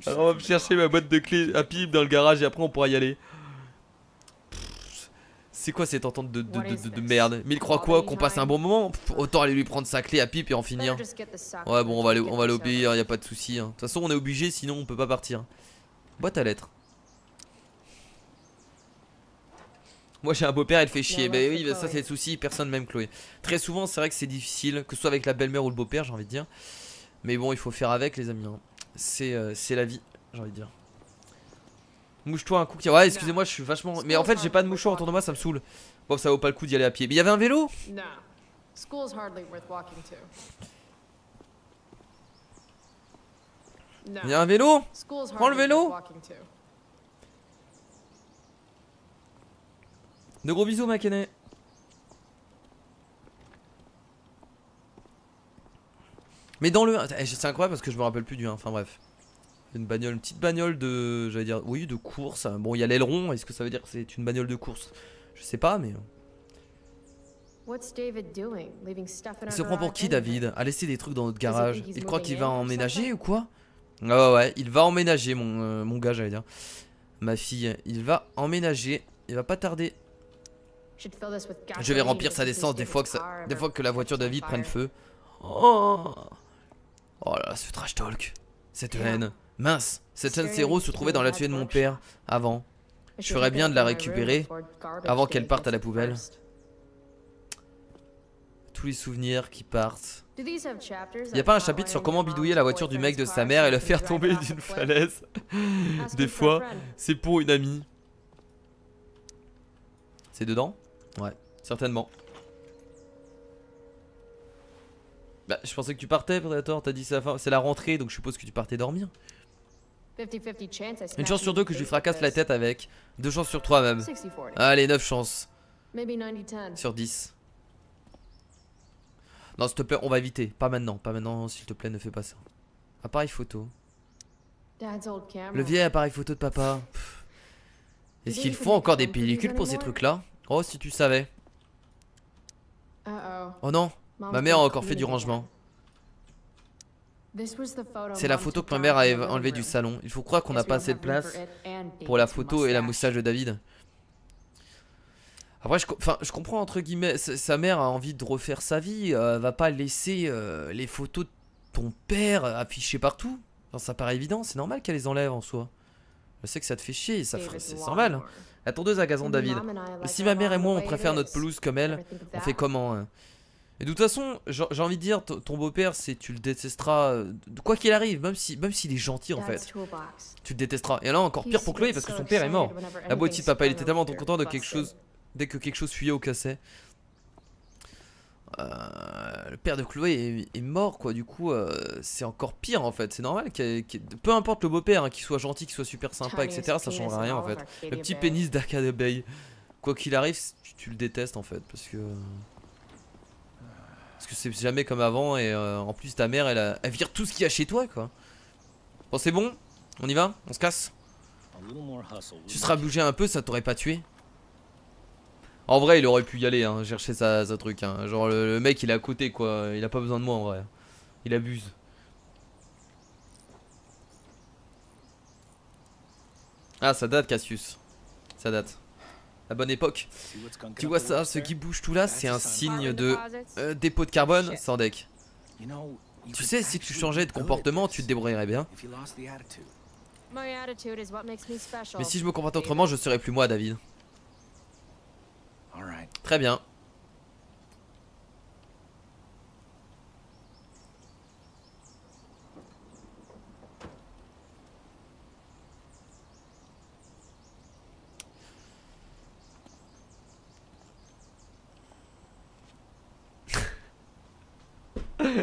Alors on va me chercher ma boîte de clés à pipe dans le garage et après on pourra y aller. C'est quoi cette entente de merde? Mais il croit quoi? Qu'on passe un bon moment? Autant aller lui prendre sa clé à pipe et en finir. Ouais bon, on va l'obéir, y a pas de souci. De toute façon on est obligé, sinon on peut pas partir. Boîte à lettres. Moi j'ai un beau-père, il fait chier. Bah oui, bah, ça c'est le souci, personne m'aime Chloé. Très souvent c'est vrai que c'est difficile, que ce soit avec la belle-mère ou le beau-père, j'ai envie de dire. Mais bon, il faut faire avec les amis. Hein. C'est la vie, j'ai envie de dire. Mouche-toi un coup. Ouais, excusez-moi, je suis vachement. Mais en fait, j'ai pas de mouchoir autour de moi, ça me saoule. Bon, ça vaut pas le coup d'y aller à pied. Mais il y avait un vélo? Il y a un vélo? Prends le vélo. De gros bisous, Makené. Mais dans le. C'est incroyable parce que je me rappelle plus du 1. Enfin bref. Une bagnole, une petite bagnole de. J'allais dire. Oui, de course. Bon, il y a l'aileron. Est-ce que ça veut dire que c'est une bagnole de course? Je sais pas, mais. Il se prend pour qui, David? A laissé des trucs dans notre garage. Il croit qu'il va emménager ou quoi? Ah ouais, il va emménager, mon gars, j'allais dire. Ma fille, il va emménager. Il va pas tarder. Je vais remplir sa décence des fois que la voiture de David prenne feu. Oh là là, ce trash talk. Cette haine. Mince, cette haine Zéro se trouvait dans l'atelier de mon père avant. Je ferais bien de la récupérer avant qu'elle parte à la poubelle. Tous les souvenirs qui partent. Y a pas un chapitre sur comment bidouiller la voiture du mec de sa mère et le faire tomber d'une falaise? Des fois, c'est pour une amie. C'est dedans? Ouais, certainement. Bah, je pensais que tu partais, Predator. T'as dit c'est la rentrée, donc je suppose que tu partais dormir. Une chance sur 2 que je lui fracasse la tête avec. 2 chances sur 3 même. Allez, 9 chances. Sur 10. Non, s'il te plaît, on va éviter. Pas maintenant, s'il te plaît, ne fais pas ça. Appareil photo. Le vieil appareil photo de papa. Est-ce qu'il faut encore des pellicules pour ces trucs-là? Oh, si tu savais. Oh non, ma mère a encore fait du rangement. C'est la photo que ma mère a enlevée du salon. Il faut croire qu'on n'a pas assez de place pour la photo et la moustache de David. Après, je comprends entre guillemets. Sa mère a envie de refaire sa vie. Va pas laisser les photos de ton père affichées partout. Enfin, ça paraît évident. C'est normal qu'elle les enlève en soi. Je sais que ça te fait chier. C'est normal. Hein. La tondeuse à gazon de David. Si ma mère et moi on préfère notre pelouse comme elle, on fait comment hein? Et de toute façon, j'ai envie de dire, ton beau-père, tu le détesteras, quoi qu'il arrive, même s'il est gentil en fait. Tu le détesteras. Et là, encore pire pour Chloé parce que son père est mort. La boîtier de papa, il était tellement content de quelque chose, dès que quelque chose fuyait ou cassait. Le père de Chloé est mort quoi, du coup, c'est encore pire en fait. C'est normal, peu importe le beau-père, hein, qu'il soit gentil, qu'il soit super sympa, etc., ça changera rien en fait. Le petit pénis d'Arcade Bay, quoi qu'il arrive, tu le détestes en fait, parce que c'est jamais comme avant. Et en plus ta mère elle vire tout ce qu'il y a chez toi quoi. Bon c'est bon, on y va, on se casse. Tu seras bougé un peu, ça t'aurait pas tué. En vrai il aurait pu y aller hein, chercher sa truc hein. Genre le mec il est à côté quoi, il a pas besoin de moi en vrai. Il abuse. Ah ça date Cassius. Ça date. La bonne époque. Tu vois ça, ce qui bouge tout là, c'est un signe de dépôt de carbone sans deck. Tu sais, si tu changeais de comportement, tu te débrouillerais bien. Mais si je me comportais autrement, je serais plus moi, David. Très bien.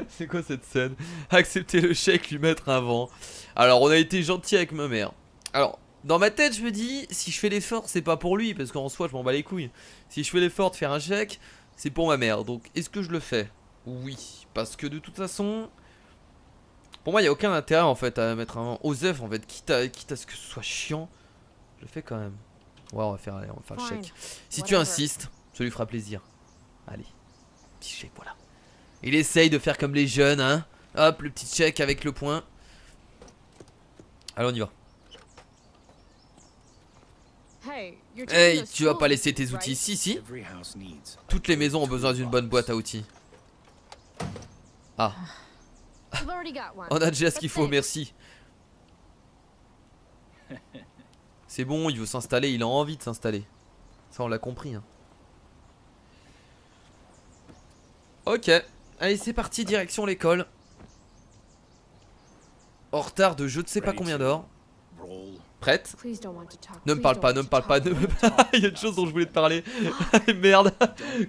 C'est quoi cette scène? Accepter le chèque, lui mettre un vent. Alors on a été gentil avec ma mère. Alors dans ma tête je me dis, si je fais l'effort c'est pas pour lui, parce qu'en soi je m'en bats les couilles. Si je fais l'effort de faire un chèque, c'est pour ma mère. Donc est-ce que je le fais? Oui, parce que de toute façon, pour moi il n'y a aucun intérêt en fait à mettre un vent. Osef en fait, quitte à ce que ce soit chiant, je le fais quand même. Ouais, on va faire le chèque. Si tu insistes, ça lui fera plaisir. Allez, petit chèque, voilà. Il essaye de faire comme les jeunes, hein. Hop, le petit check avec le point. Allez, on y va. Hey, tu vas pas laisser tes outils ici, si? Toutes les maisons ont besoin d'une bonne boîte à outils. Ah. On a déjà ce qu'il faut, merci. C'est bon, il veut s'installer, il a envie de s'installer. Ça, on l'a compris, hein. Ok. Allez c'est parti, direction l'école. En retard de je ne sais pas combien d'heures. Prête? Ne me parle pas, ne me parle pas, ne me... Il y a une chose dont je voulais te parler. Merde.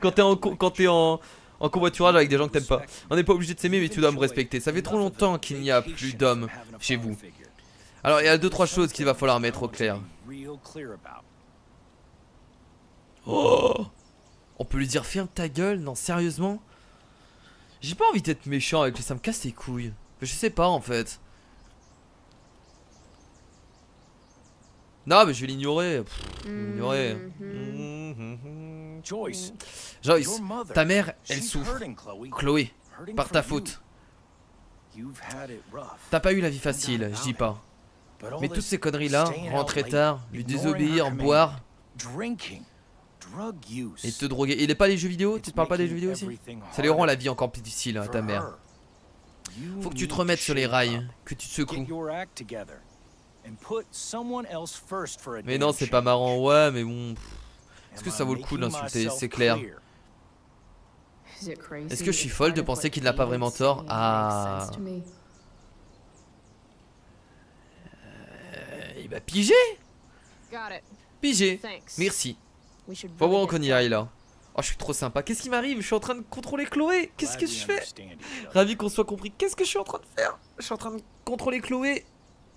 Quand t'es en covoiturage avec des gens que t'aimes pas. On n'est pas obligé de s'aimer mais tu dois me respecter. Ça fait trop longtemps qu'il n'y a plus d'hommes chez vous. Alors il y a 2-3 choses qu'il va falloir mettre au clair. Oh, on peut lui dire ferme ta gueule? Non sérieusement? J'ai pas envie d'être méchant avec lui, ça me casse les couilles. Je sais pas en fait. Non mais je vais l'ignorer. Joyce, ta mère elle souffre. Chloé, par ta faute. T'as pas eu la vie facile, je dis pas. Mais toutes ces conneries là, rentrer tard, lui désobéir, boire et te droguer. Il est pas les jeux vidéo? Tu te parles pas des jeux vidéo aussi? Ça lui rend la vie encore plus difficile à ta mère. Faut que tu te remettes sur les rails, que tu te secoues. Mais non c'est pas marrant, ouais mais bon. Est-ce que ça vaut le coup de l'insulter? C'est clair. Est-ce que je suis folle de penser qu'il n'a pas vraiment tort? Ah. Il va piger. Piger. Merci. Faut voir qu'on y aille là. Oh je suis trop sympa. Qu'est-ce qui m'arrive? Je suis en train de contrôler Chloé. Qu'est-ce que je fais? Ravi qu'on soit compris. Qu'est-ce que je suis en train de faire? Je suis en train de contrôler Chloé.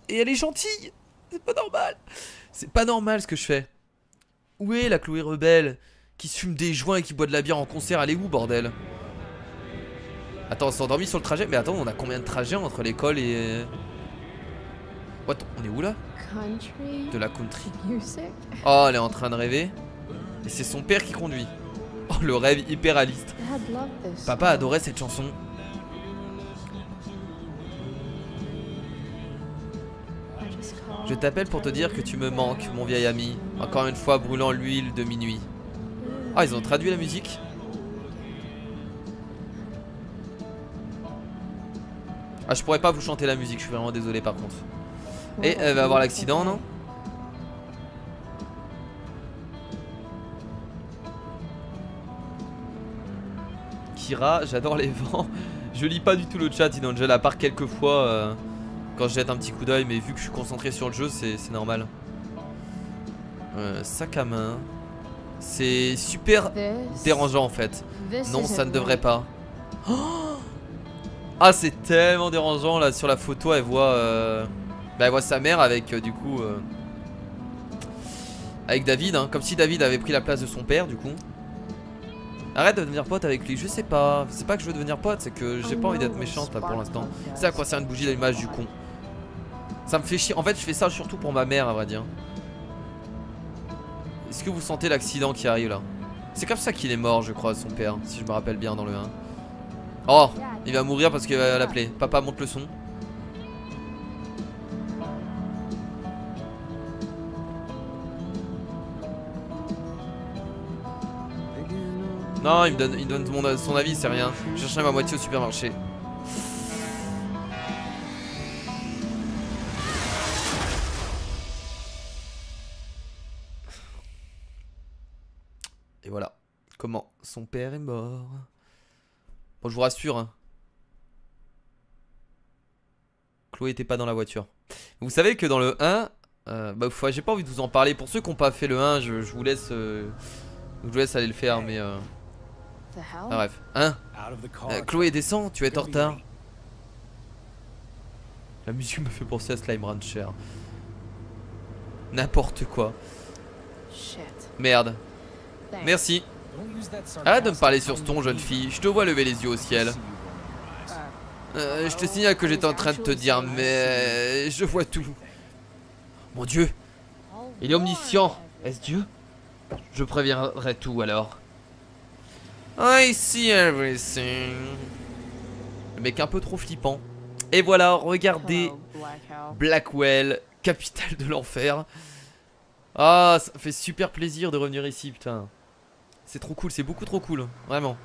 Et elle est gentille. C'est pas normal. C'est pas normal ce que je fais. Où est la Chloé rebelle qui se fume des joints et qui boit de la bière en concert? Elle est où bordel? Attends, on s'est endormi sur le trajet. Mais attends, on a combien de trajets entre l'école et... What? On est où là? De la country. Oh, elle est en train de rêver. Et c'est son père qui conduit. Oh, le rêve hyper réaliste. Papa adorait cette chanson. Je t'appelle pour te dire que tu me manques, mon vieil ami. Encore une fois brûlant l'huile de minuit. Ah, ils ont traduit la musique. Ah, je pourrais pas vous chanter la musique, je suis vraiment désolé par contre. Et elle va avoir l'accident, non? Kira, j'adore les vents. Je lis pas du tout le chat, il en gèle à part quelques fois quand je jette un petit coup d'œil, mais vu que je suis concentré sur le jeu, c'est normal. Sac à main. C'est super dérangeant en fait. Non, ça ne devrait pas. Oh, ah, c'est tellement dérangeant là sur la photo, elle voit elle voit sa mère avec du coup avec David, hein, comme si David avait pris la place de son père du coup. Arrête de devenir pote avec lui, je sais pas. C'est pas que je veux devenir pote, c'est que j'ai pas envie d'être méchante là pour l'instant. C'est à quoi sert une bougie à l'image du con? Ça me fait chier, en fait je fais ça surtout pour ma mère à vrai dire. Est-ce que vous sentez l'accident qui arrive là? C'est comme ça qu'il est mort je crois son père, si je me rappelle bien dans le 1. Oh, il va mourir parce qu'il va l'appeler. Papa, monte le son. Non, il me donne son avis, c'est rien. Je cherchais ma moitié au supermarché. Et voilà. Comment son père est mort. Bon, je vous rassure, hein. Chloé était pas dans la voiture. Vous savez que dans le 1, j'ai pas envie de vous en parler. Pour ceux qui n'ont pas fait le 1, je vous laisse aller le faire, mais ah, bref. Hein, Chloé, descends, tu es en retard. La musique me fait penser à Slime Rancher. N'importe quoi. Merde. Merci. Arrête de me parler sur ce ton, jeune fille. Je te vois lever les yeux au ciel. Je te signale que j'étais en train de te dire, mais je vois tout. Mon Dieu, il est omniscient. Est-ce Dieu? Je préviendrai tout alors. I see everything. Le mec un peu trop flippant. Et voilà, regardez Blackwell, capitale de l'enfer. Ah, ça fait super plaisir de revenir ici, putain. C'est trop cool, c'est beaucoup trop cool, vraiment.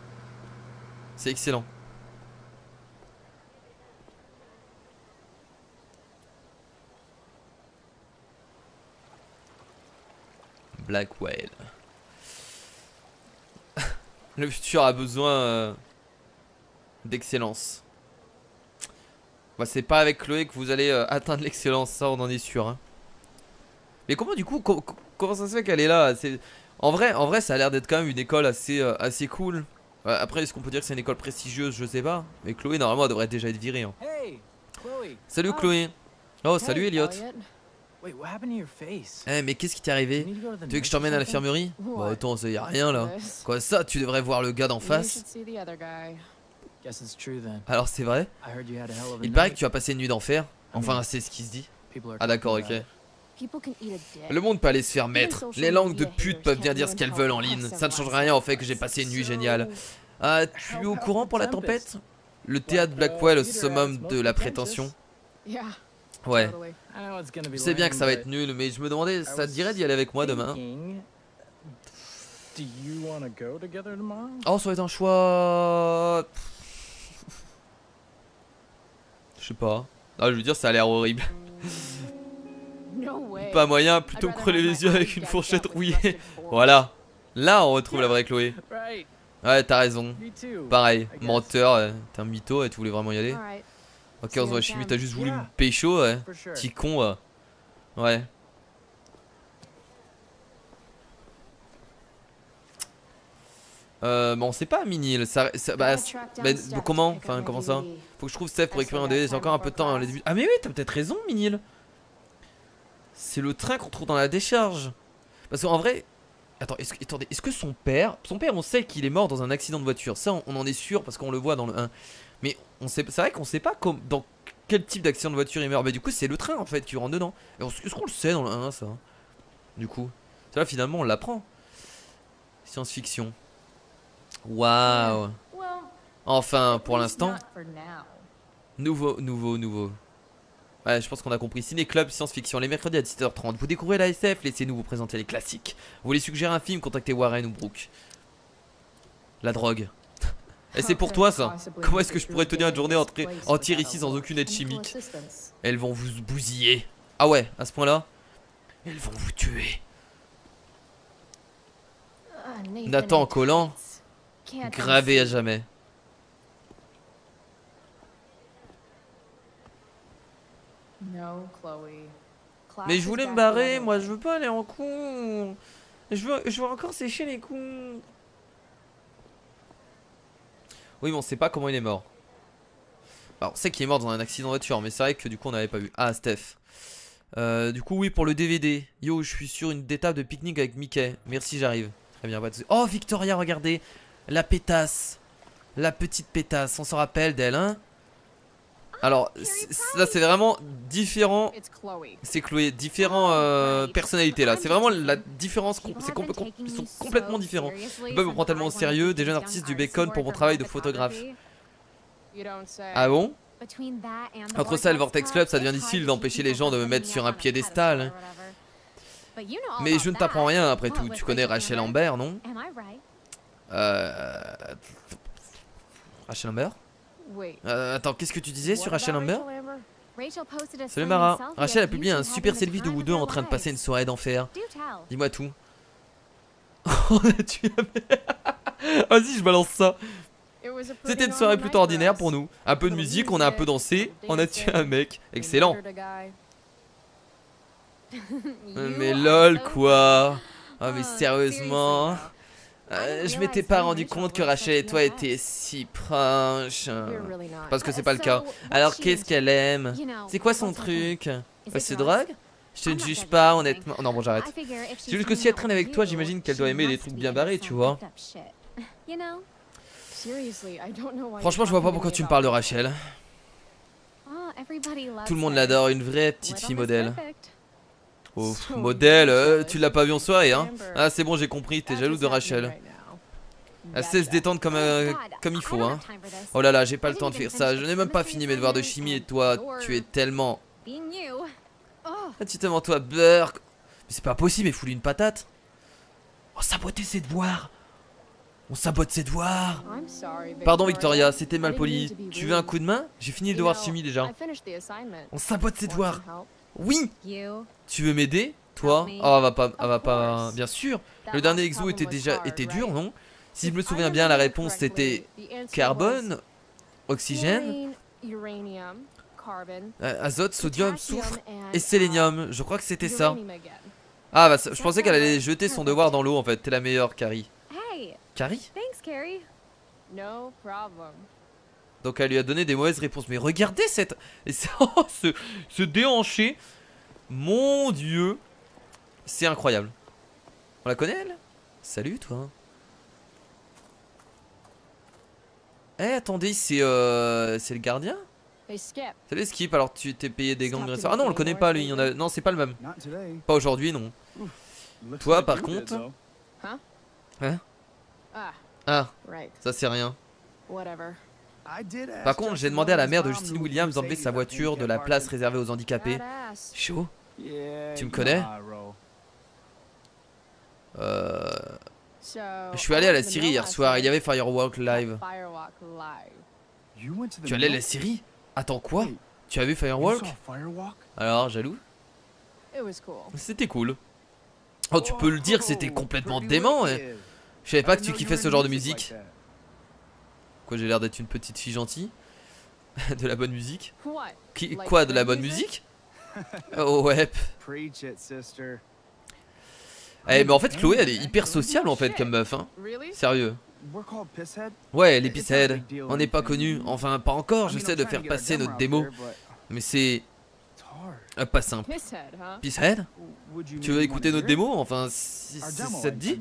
C'est excellent. Blackwell. Le futur a besoin d'excellence. Bah, c'est pas avec Chloé que vous allez atteindre l'excellence, ça on en est sûr. Hein. Mais comment du coup, comment ça se fait qu'elle est là? En vrai, ça a l'air d'être quand même une école assez cool. Après, est-ce qu'on peut dire que c'est une école prestigieuse? Je sais pas. Mais Chloé, normalement, elle devrait déjà être virée. Hein. Salut Chloé. Oh, salut Elliot. Eh, mais qu'est-ce qui t'est arrivé? Tu veux que je t'emmène à l'infirmerie? Bah attends, ça y a rien là. Quoi ça? Tu devrais voir le gars d'en face. Alors c'est vrai? Il paraît que tu as passé une nuit d'enfer. Enfin, c'est ce qui se dit. Ah d'accord, ok. Le monde peut aller se faire mettre. Les langues de pute peuvent bien dire ce qu'elles veulent en ligne. Ça ne change rien au fait que j'ai passé une nuit géniale. Ah, tu es au courant pour la tempête? Le théâtre Blackwell au summum de la prétention. Ouais. Je sais bien que ça va être nul, mais je me demandais, ça te dirait d'y aller avec moi demain? Oh, ça va être un choix... Je sais pas. Ah, je veux dire, ça a l'air horrible. Pas moyen, plutôt me crever les yeux avec une fourchette rouillée. Voilà. Là, on retrouve la vraie Chloé. Ouais, t'as raison. Pareil, menteur, t'es un mytho et tu voulais vraiment y aller. Ok, on se voit chez lui, t'as juste voulu me pécho, ouais. Petit con, ouais. Bon, c'est pas Minil. Comment? Enfin, comment ça? Faut que je trouve Steph pour récupérer un DVD. J'ai encore un peu de temps dans les débuts. Ah, mais oui, t'as peut-être raison, Minil. C'est le train qu'on trouve dans la décharge. Parce qu'en vrai. Attends, est-ce que son père, on sait qu'il est mort dans un accident de voiture. Ça, on en est sûr parce qu'on le voit dans le 1. Mais c'est vrai qu'on sait pas dans quel type d'accident de voiture il meurt. Mais du coup c'est le train en fait qui rentre dedans. Est-ce qu'on le sait dans le 1 ça? Du coup, ça là finalement on l'apprend. Science-fiction. Waouh. Enfin pour l'instant. Nouveau. Ouais, je pense qu'on a compris. Ciné Club Science-Fiction, les mercredis à 17h30. Vous découvrez la SF, laissez-nous vous présenter les classiques. Vous voulez suggérer un film, contactez Warren ou Brooke. La drogue. Et c'est pour toi ça. Comment est-ce que je pourrais tenir une journée entière ici sans aucune aide chimique? Elles vont vous bousiller. Ah ouais, à ce point-là. Elles vont vous tuer. Nathan en collant. Gravé à jamais. Mais je voulais me barrer, moi je veux pas aller en cours. Je veux encore sécher les cours. Oui, mais on sait pas comment il est mort. Alors, on sait qu'il est mort dans un accident de voiture, mais c'est vrai que du coup on n'avait pas vu. Ah, Steph. Du coup, oui, pour le DVD. Yo, je suis sur une étape de pique-nique avec Mickey. Merci, j'arrive. Très bien, pas de soucis. Oh, Victoria, regardez. La pétasse. La petite pétasse. On s'en rappelle d'elle, hein? Alors, là, c'est vraiment différent. C'est Chloé. Différentes personnalités, là. C'est vraiment la différence. Ils sont complètement différents. Ils peuvent me prendre tellement au sérieux. Des jeunes artistes du bacon pour mon travail de photographe. Ah bon? Entre ça et le Vortex Club, ça devient difficile d'empêcher les gens de me mettre sur un piédestal. Mais je ne t'apprends rien après tout. Tu connais Rachel Amber, non? Rachel Amber? Attends, qu'est-ce que tu disais sur Rachel Amber? Salut Mara. Rachel a publié un super selfie de vous deux en train de passer une soirée d'enfer. Dis-moi tout. On a tué un mec. Vas-y, je balance ça. C'était une soirée plutôt ordinaire pour nous. Un peu de musique, on a un peu dansé. On a tué un mec. Excellent. Mais lol quoi. Oh mais sérieusement. Je m'étais pas rendu compte que Rachel et toi étaient si proches. Parce que c'est pas le cas. Alors qu'est-ce qu'elle aime? C'est quoi son truc? Elle se drogue? Je te ne juge pas honnêtement. Non bon j'arrête. C'est juste que si elle traîne avec toi j'imagine qu'elle doit aimer des trucs bien barrés tu vois. Franchement je vois pas pourquoi tu me parles de Rachel. Tout le monde l'adore, une vraie petite fille modèle. Oh, modèle, tu l'as pas vu en soirée hein? Ah c'est bon j'ai compris, t'es jaloux de Rachel. Elle sait se détendre comme il faut hein. Oh là là j'ai pas le temps de faire ça, je n'ai même pas fini mes devoirs de chimie et toi tu es tellement... Ah, tu t'aimes en toi beurre. Mais c'est pas possible mais fous-lui une patate. Oh saboter ses devoirs. On sabote ses devoirs. Pardon Victoria, c'était mal poli. Tu veux un coup de main? J'ai fini le devoir de chimie déjà. On sabote ses devoirs. Oui. Tu veux m'aider? Toi? Oh elle va pas. Bien sûr. Le dernier exo était dur non? Si je me souviens bien la réponse c'était carbone, oxygène, azote, sodium, soufre et sélénium. Je crois que c'était ça. Ah bah je pensais qu'elle allait jeter son devoir dans l'eau en fait. T'es la meilleure Carrie. Carrie? Donc elle lui a donné des mauvaises réponses. Mais regardez cette... Oh, ce déhanché. Mon dieu. C'est incroyable. On la connaît elle? Salut toi. Eh attendez c'est le gardien? Salut Skip, alors tu t'es payé des gangs dresseurs. Ah non on le connaît pas lui, non c'est pas le même. Pas aujourd'hui non. Toi par contre. Hein? Ah, ça c'est rien. Par contre j'ai demandé à la mère de Justine Williams d'enlever sa voiture de la place réservée aux handicapés. Chaud. Tu me connais? Je suis allé à la Syrie hier soir, il y avait Firewalk Live. Tu allais à la Syrie? Attends quoi? Tu as vu Firewalk? Alors jaloux? C'était cool. Oh tu peux le dire c'était complètement dément. Je savais pas que tu kiffais ce genre de musique. Quoi j'ai l'air d'être une petite fille gentille? De la bonne musique? Quoi de la bonne musique? Oh ouais. Eh mais en fait Chloé elle est hyper sociable en fait comme meuf hein. Sérieux. Ouais les Pisshead. On n'est pas connus. Enfin pas encore. J'essaie de faire passer notre démo. Mais c'est... pas simple. Pisshead? Tu veux écouter notre démo? Enfin si ça te dit?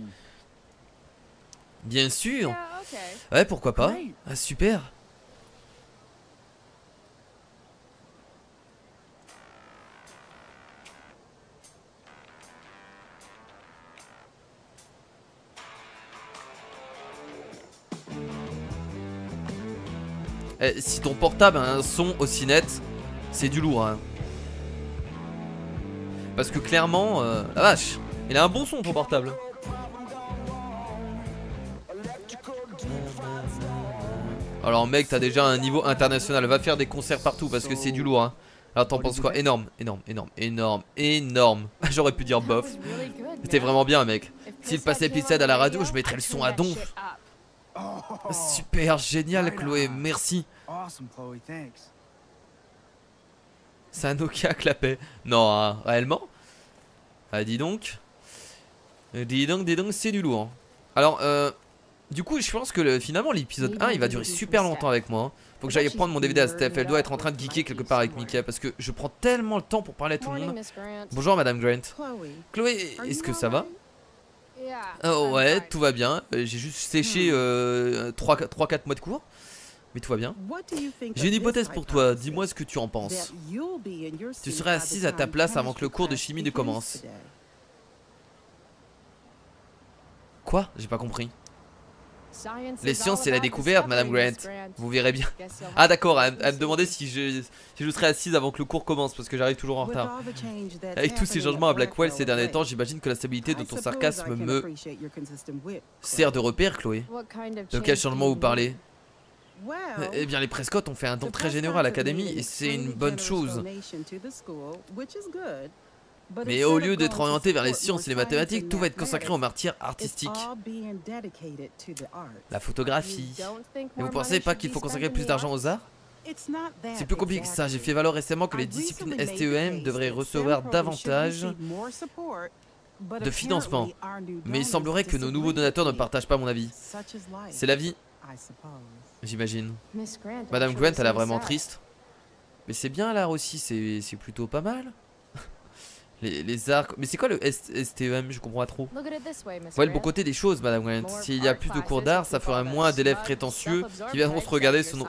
Bien sûr. Ouais pourquoi pas. Ah super. Si ton portable a un son aussi net, c'est du lourd hein. Parce que clairement, la vache, il a un bon son ton portable. Alors mec, t'as déjà un niveau international, va faire des concerts partout parce que c'est du lourd hein. Alors t'en penses quoi? Énorme, énorme, énorme, énorme, énorme. J'aurais pu dire bof. C'était vraiment bien mec. S'il passait Pixel à la radio, je mettrais le son à donf. Super, génial Chloé, merci. C'est un Nokia clapet. Non, hein, réellement? Ah dis donc. Dis donc, c'est du lourd. Alors, du coup, je pense que finalement l'épisode 1 il va durer super longtemps avec moi hein. Faut que j'aille prendre mon DVD à Steph. Elle doit être en train de geeker quelque part avec Mickey parce que je prends tellement le temps pour parler à tout le monde. Bonjour Madame Grant. Chloé, est-ce que ça va? Oh ouais, tout va bien. J'ai juste séché 3-4 mois de cours. Mais tout va bien. J'ai une hypothèse pour toi, dis-moi ce que tu en penses. Tu serais assise à ta place avant que le cours de chimie ne commence. Quoi? J'ai pas compris. Les sciences c'est la découverte Madame Grant. Vous verrez bien. Ah d'accord, elle me demandait si je serais assise avant que le cours commence parce que j'arrive toujours en retard. Avec tous ces changements à Blackwell ces derniers temps, j'imagine que la stabilité de ton sarcasme me sert de repère Chloé. De quel changement vous parlez? Eh bien les Prescott ont fait un don très généreux à l'académie et c'est une bonne chose. Mais au lieu d'être orienté vers les sciences et les mathématiques, tout va être consacré aux matières artistiques. La photographie. Et vous pensez pas qu'il faut consacrer plus d'argent aux arts? C'est plus compliqué que ça, j'ai fait valoir récemment que les disciplines STEM devraient recevoir davantage de financement. Mais il semblerait que nos nouveaux donateurs ne partagent pas mon avis. C'est la vie, j'imagine. Madame Grant a l'air vraiment triste. Mais c'est bien l'art aussi, c'est plutôt pas mal. Les arts... Mais c'est quoi le STEM? Je comprends pas trop. Ouais, le bon côté des choses, Madame Grant. S'il y a plus de cours d'art, ça ferait moins d'élèves prétentieux qui viendront se regarder son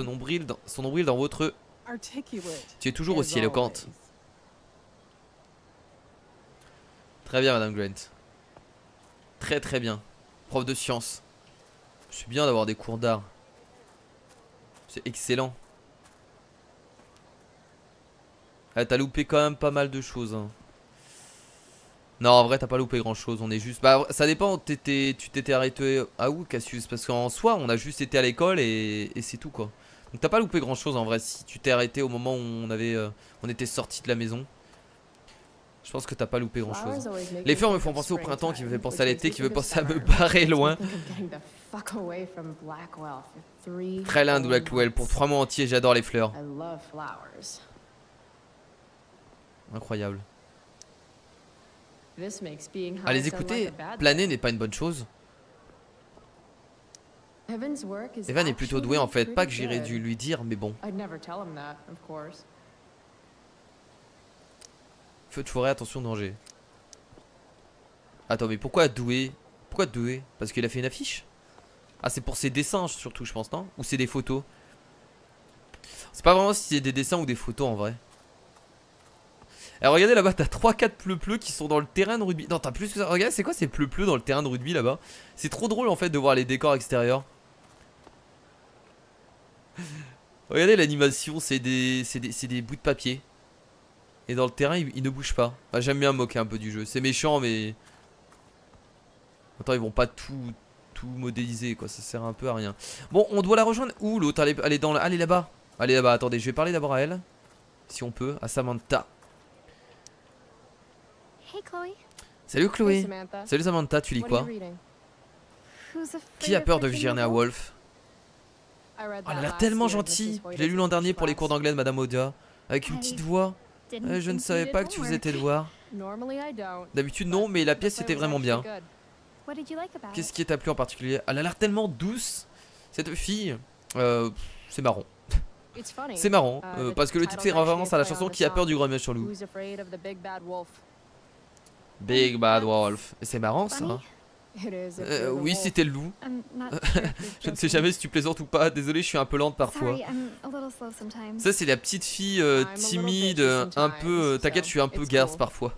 nombril dans votre... Tu es toujours aussi éloquente. Très bien, Madame Grant. Très très bien. Prof de sciences. C'est bien d'avoir des cours d'art. C'est excellent. Ah, t'as loupé quand même pas mal de choses hein. Non en vrai t'as pas loupé grand chose. On est juste... Bah ça dépend, tu t'étais arrêté à où Cassius? Parce qu'en soi on a juste été à l'école et c'est tout quoi. Donc t'as pas loupé grand chose en vrai. Si tu t'es arrêté au moment où on était sorti de la maison, je pense que t'as pas loupé grand chose. Les fleurs me font penser au printemps, qui me fait penser à l'été, qui me fait penser à me barrer loin. Très lindo Blackwell, pour 3 mois entiers j'adore les fleurs. Incroyable. À les écouter, planer n'est pas une bonne chose. Evan est plutôt doué en fait, pas que j'irais dû lui dire, mais bon. Feu de forêt, attention danger. Attends, mais pourquoi doué? Pourquoi doué? Parce qu'il a fait une affiche? Ah, c'est pour ses dessins surtout, je pense, non? Ou c'est des photos? C'est pas vraiment si c'est des dessins ou des photos en vrai. Alors regardez là-bas, t'as 3-4 pleu-pleu qui sont dans le terrain de rugby. Non, t'as plus que ça. Regarde, c'est quoi ces pleu-pleu dans le terrain de rugby là-bas? C'est trop drôle en fait de voir les décors extérieurs. Regardez l'animation, c'est des bouts de papier. Et dans le terrain, il ne bouge pas. Enfin, j'aime bien me moquer un peu du jeu. C'est méchant, mais... Attends, ils vont pas tout modéliser, quoi. Ça sert un peu à rien. Bon, on doit la rejoindre où l'autre? Elle est dans la... Allez là-bas. Allez là-bas, attendez, je vais parler d'abord à elle. Si on peut, à Samantha. Salut Chloé. Salut Samantha, tu lis quoi? Qui a peur de Virginia Woolf? Oh, elle a l'air tellement gentille. Je l'ai lu l'an dernier pour les cours d'anglais de Madame Odia. Avec une petite voix. Je ne savais pas que tu faisais tes devoirs. D'habitude non, mais la pièce était vraiment bien. Qu'est-ce qui t'a plu en particulier? Elle a l'air tellement douce, cette fille. C'est marrant. C'est marrant, parce que le titre fait référence à la chanson Qui a peur du grand méchant loup. Big Bad Wolf. C'est marrant ça. Oui, c'était le loup. Je ne sais jamais si tu plaisantes ou pas. Désolé, je suis un peu lente parfois. Ça, c'est la petite fille timide, un peu... T'inquiète, je suis un peu garce parfois.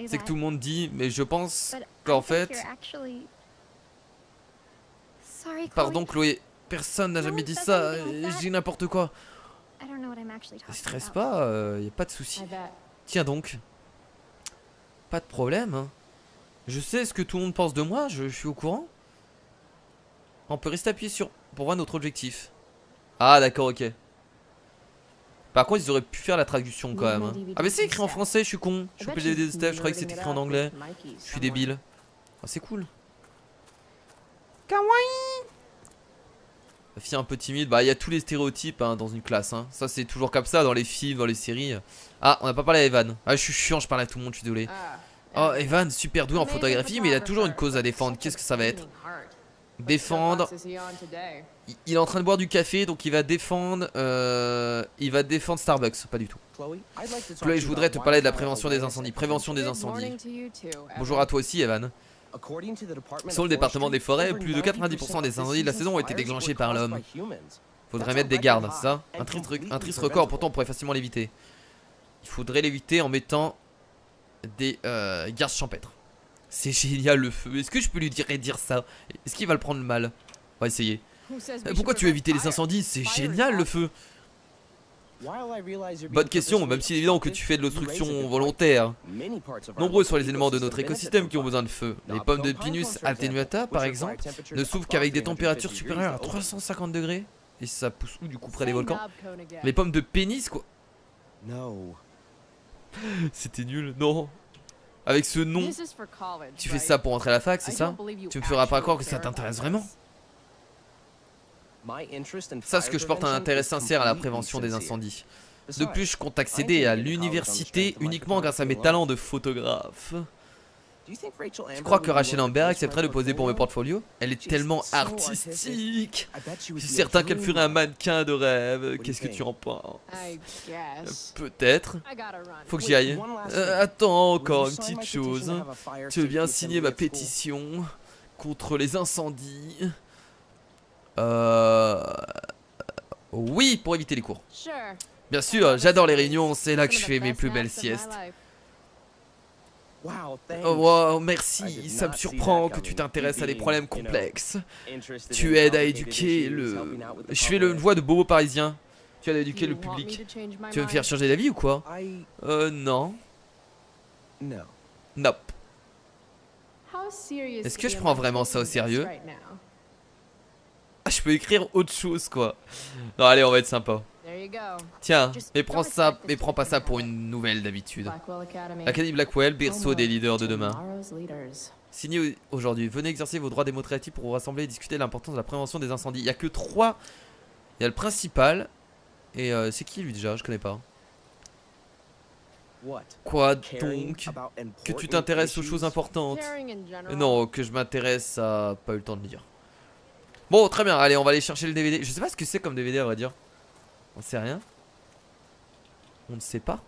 C'est que tout le monde dit, mais je pense qu'en fait... Pardon Chloé, Personne n'a jamais dit ça. Je dis n'importe quoi. Stresse pas, y a pas de souci. Tiens donc. Pas de problème. Hein. Je sais ce que tout le monde pense de moi, je suis au courant. On peut rester appuyé sur pour voir notre objectif. Ah d'accord, ok. Par contre ils auraient pu faire la traduction quand même. Hein. Ah mais c'est écrit en français, je suis con. Je suis le DVD de Steph, je croyais que c'était écrit en anglais. Je suis débile. Ah c'est cool. Kawaii. La fille un peu timide, bah il y a tous les stéréotypes hein, dans une classe hein. Ça c'est toujours comme ça dans les films, dans les séries. Ah on n'a pas parlé à Evan. Ah je suis chiant, je parle à tout le monde, je suis désolé. Oh Evan, super doué en photographie mais il a toujours une cause à défendre. Qu'est-ce que ça va être? Défendre. Il est en train de boire du café donc il va défendre Starbucks. Pas du tout. Chloé, je voudrais te parler de la prévention des incendies. Prévention des incendies. Bonjour à toi aussi Evan. Selon le département des forêts, plus de 90% des incendies de la saison ont été déclenchés par l'homme. Faudrait mettre des gardes, c'est ça? Un triste record, pourtant on pourrait facilement l'éviter. Il faudrait l'éviter en mettant des gardes champêtres. C'est génial le feu. Est-ce que je peux lui dire ça? Est-ce qu'il va le prendre mal? On va essayer. Pourquoi tu veux éviter les incendies? C'est génial le feu. Bonne question, même s'il est évident que tu fais de l'obstruction volontaire. Nombreux sont les éléments de notre écosystème qui ont besoin de feu. Les pommes de Pinus attenuata, par exemple, ne s'ouvrent qu'avec des températures supérieures à 350 degrés. Et ça pousse où du coup près des volcans? Les pommes de pénis quoi. C'était nul, non. Avec ce nom, tu fais ça pour entrer à la fac, c'est ça? Tu me feras pas croire que ça t'intéresse vraiment? Sache que je porte un intérêt sincère à la prévention des incendies. De plus, je compte accéder à l'université uniquement grâce à mes talents de photographe. Tu crois que Rachel Amber accepterait de poser pour mes portfolios? Elle est tellement artistique. Je suis certain qu'elle ferait un mannequin de rêve. Qu'est-ce que tu en penses? Peut-être. Faut que j'y aille. Attends, encore une petite chose. Tu veux bien signer ma pétition contre les incendies? Oui, pour éviter les cours. Bien sûr, j'adore les réunions, c'est là que je fais mes plus belles siestes. Oh wow, merci, ça me surprend que tu t'intéresses à des problèmes complexes. Tu aides à éduquer le... Je fais une voix de bobo parisien. Tu aides à éduquer le public. Tu veux me faire changer d'avis ou quoi? Non. Nope. Est-ce que je prends vraiment ça au sérieux? Ah, je peux écrire autre chose quoi. Non allez, on va être sympa. Tiens, mais prends pas ça pour une nouvelle d'habitude. L'Académie Blackwell, berceau des leaders de demain. Signé aujourd'hui. Venez exercer vos droits démocratiques pour vous rassembler et discuter de l'importance de la prévention des incendies. Il y a que 3. Il y a le principal. Et c'est qui lui déjà? Je connais pas. Quoi donc? Que tu t'intéresses aux choses importantes? Non, que je m'intéresse à... Pas eu le temps de le dire. Bon, très bien, allez, on va aller chercher le DVD. Je sais pas ce que c'est comme DVD à vrai dire. On sait rien. On ne sait pas.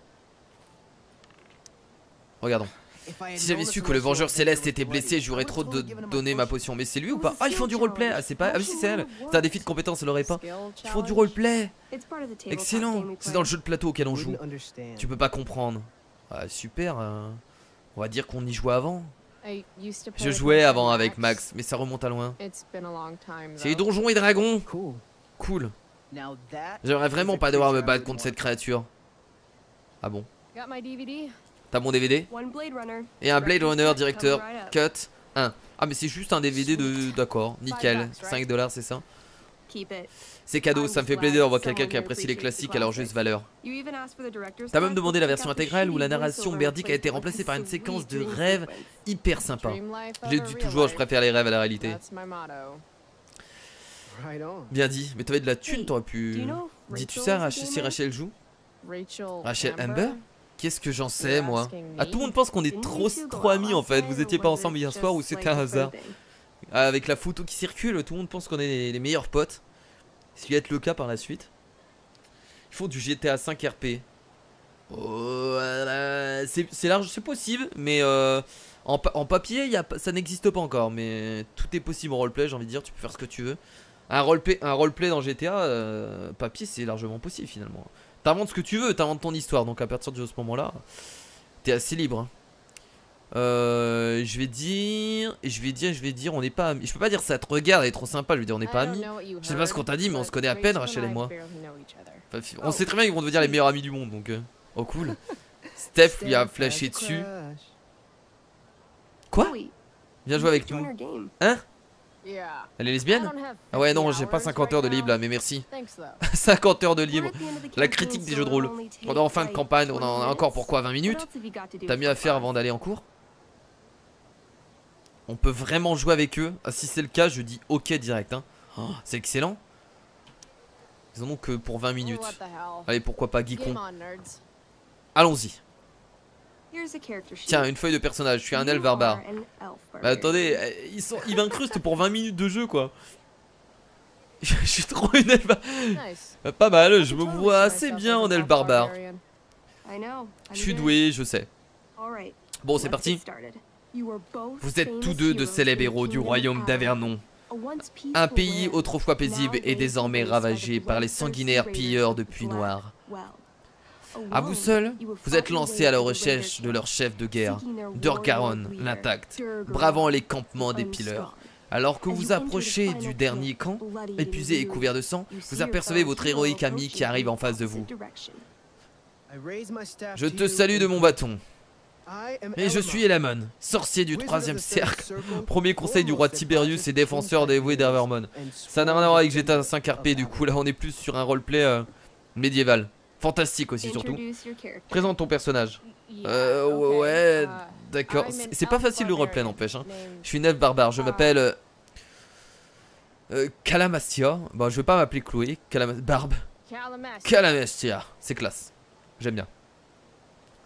Regardons. Si j'avais su que le Vengeur Céleste était blessé, j'aurais trop donné ma potion. Mais c'est lui ou pas? Ah, ils font du roleplay. Ah, c'est pas. Ah, oui, c'est elle. C'est un défi de compétence, elle l'aurait pas. Ils font du roleplay. Excellent. C'est dans le jeu de plateau auquel on joue. Tu peux pas comprendre. Ah, super. On va dire qu'on y jouait avant. Je jouais avant avec Max, mais ça remonte à loin. C'est les Donjons et Dragons. Cool. J'aimerais vraiment pas devoir me battre contre cette créature. Ah bon? T'as mon DVD? Et un Blade Runner Director Cut 1. Ah mais c'est juste un DVD de... D'accord, nickel. 5 $, c'est ça? C'est cadeau, ça me fait plaisir d'avoir quelqu'un qui apprécie les classiques à leur juste valeur. T'as même demandé la version intégrale où la narration merdique a été remplacée par une séquence de rêves hyper sympa. Je l'ai dit toujours, je préfère les rêves à la réalité. Bien dit, mais t'avais de la thune, t'aurais pu... Dis-tu ça si Rachel joue? Rachel Amber? Qu'est-ce que j'en sais moi? Ah, tout le monde pense qu'on est trop amis en fait. Vous étiez pas ensemble hier soir ou c'était un hasard? Avec la photo qui circule, tout le monde pense qu'on est les meilleurs potes. Ce qui va être le cas par la suite. Ils font du GTA 5 RP. Oh, c'est large, c'est possible, mais en papier, ça n'existe pas encore. Mais tout est possible en roleplay, j'ai envie de dire, tu peux faire ce que tu veux. Un roleplay dans GTA, papier, c'est largement possible finalement. T'inventes ce que tu veux, t'inventes ton histoire, donc à partir de ce moment-là, t'es assez libre. Je vais dire, on n'est pas amis. Je peux pas dire ça te regarde, elle est trop sympa, je vais dire on n'est pas amis. Je sais pas ce qu'on t'a dit, mais on se connaît à peine, Rachel et moi. Enfin, on sait très bien qu'ils vont devenir les meilleurs amis du monde, donc oh cool. Steph lui a flashé dessus. Quoi? Viens jouer avec nous. Hein? Elle est lesbienne? Ah ouais non, j'ai pas 50 heures de libre là, mais merci. 50 heures de libre. La critique des jeux de rôle. On est en fin de campagne, on en a encore pour quoi, 20 minutes? T'as mieux à faire avant d'aller en cours? On peut vraiment jouer avec eux? Ah, si c'est le cas, je dis ok direct hein. Oh, c'est excellent. Ils en ont que pour 20 minutes. Allez, pourquoi pas, Geekon. Allons-y. Tiens, une feuille de personnage, je suis un elfe barbare. Mais attendez, ils m'incrustent pour 20 minutes de jeu quoi. Je suis trop une elfe barbare. Pas mal, je me vois assez bien en elfe barbare. Je suis doué, je sais. Bon, c'est parti. Vous êtes tous deux de célèbres héros du royaume d'Avernon. Un pays autrefois paisible est désormais ravagé par les sanguinaires pilleurs de puits noirs. À vous seuls, vous êtes lancés à la recherche de leur chef de guerre, Durgaron l'Intact, bravant les campements des pilleurs. Alors que vous approchez du dernier camp, épuisé et couvert de sang, vous apercevez votre héroïque ami qui arrive en face de vous. Je te salue de mon bâton. Et je suis Elamon, sorcier du 3e cercle, premier conseil du roi Tiberius et défenseur dévoué d'Avermon. Ça n'a rien à voir avec GTA 5 RP, du coup là on est plus sur un roleplay médiéval. Fantastique aussi surtout. Présente ton personnage. Ouais, d'accord. C'est pas facile le roleplay n'empêche hein. Je suis une elfe barbare, je m'appelle Calamastia. Bon, je vais pas m'appeler Chloé, Calamastia, c'est classe. J'aime bien.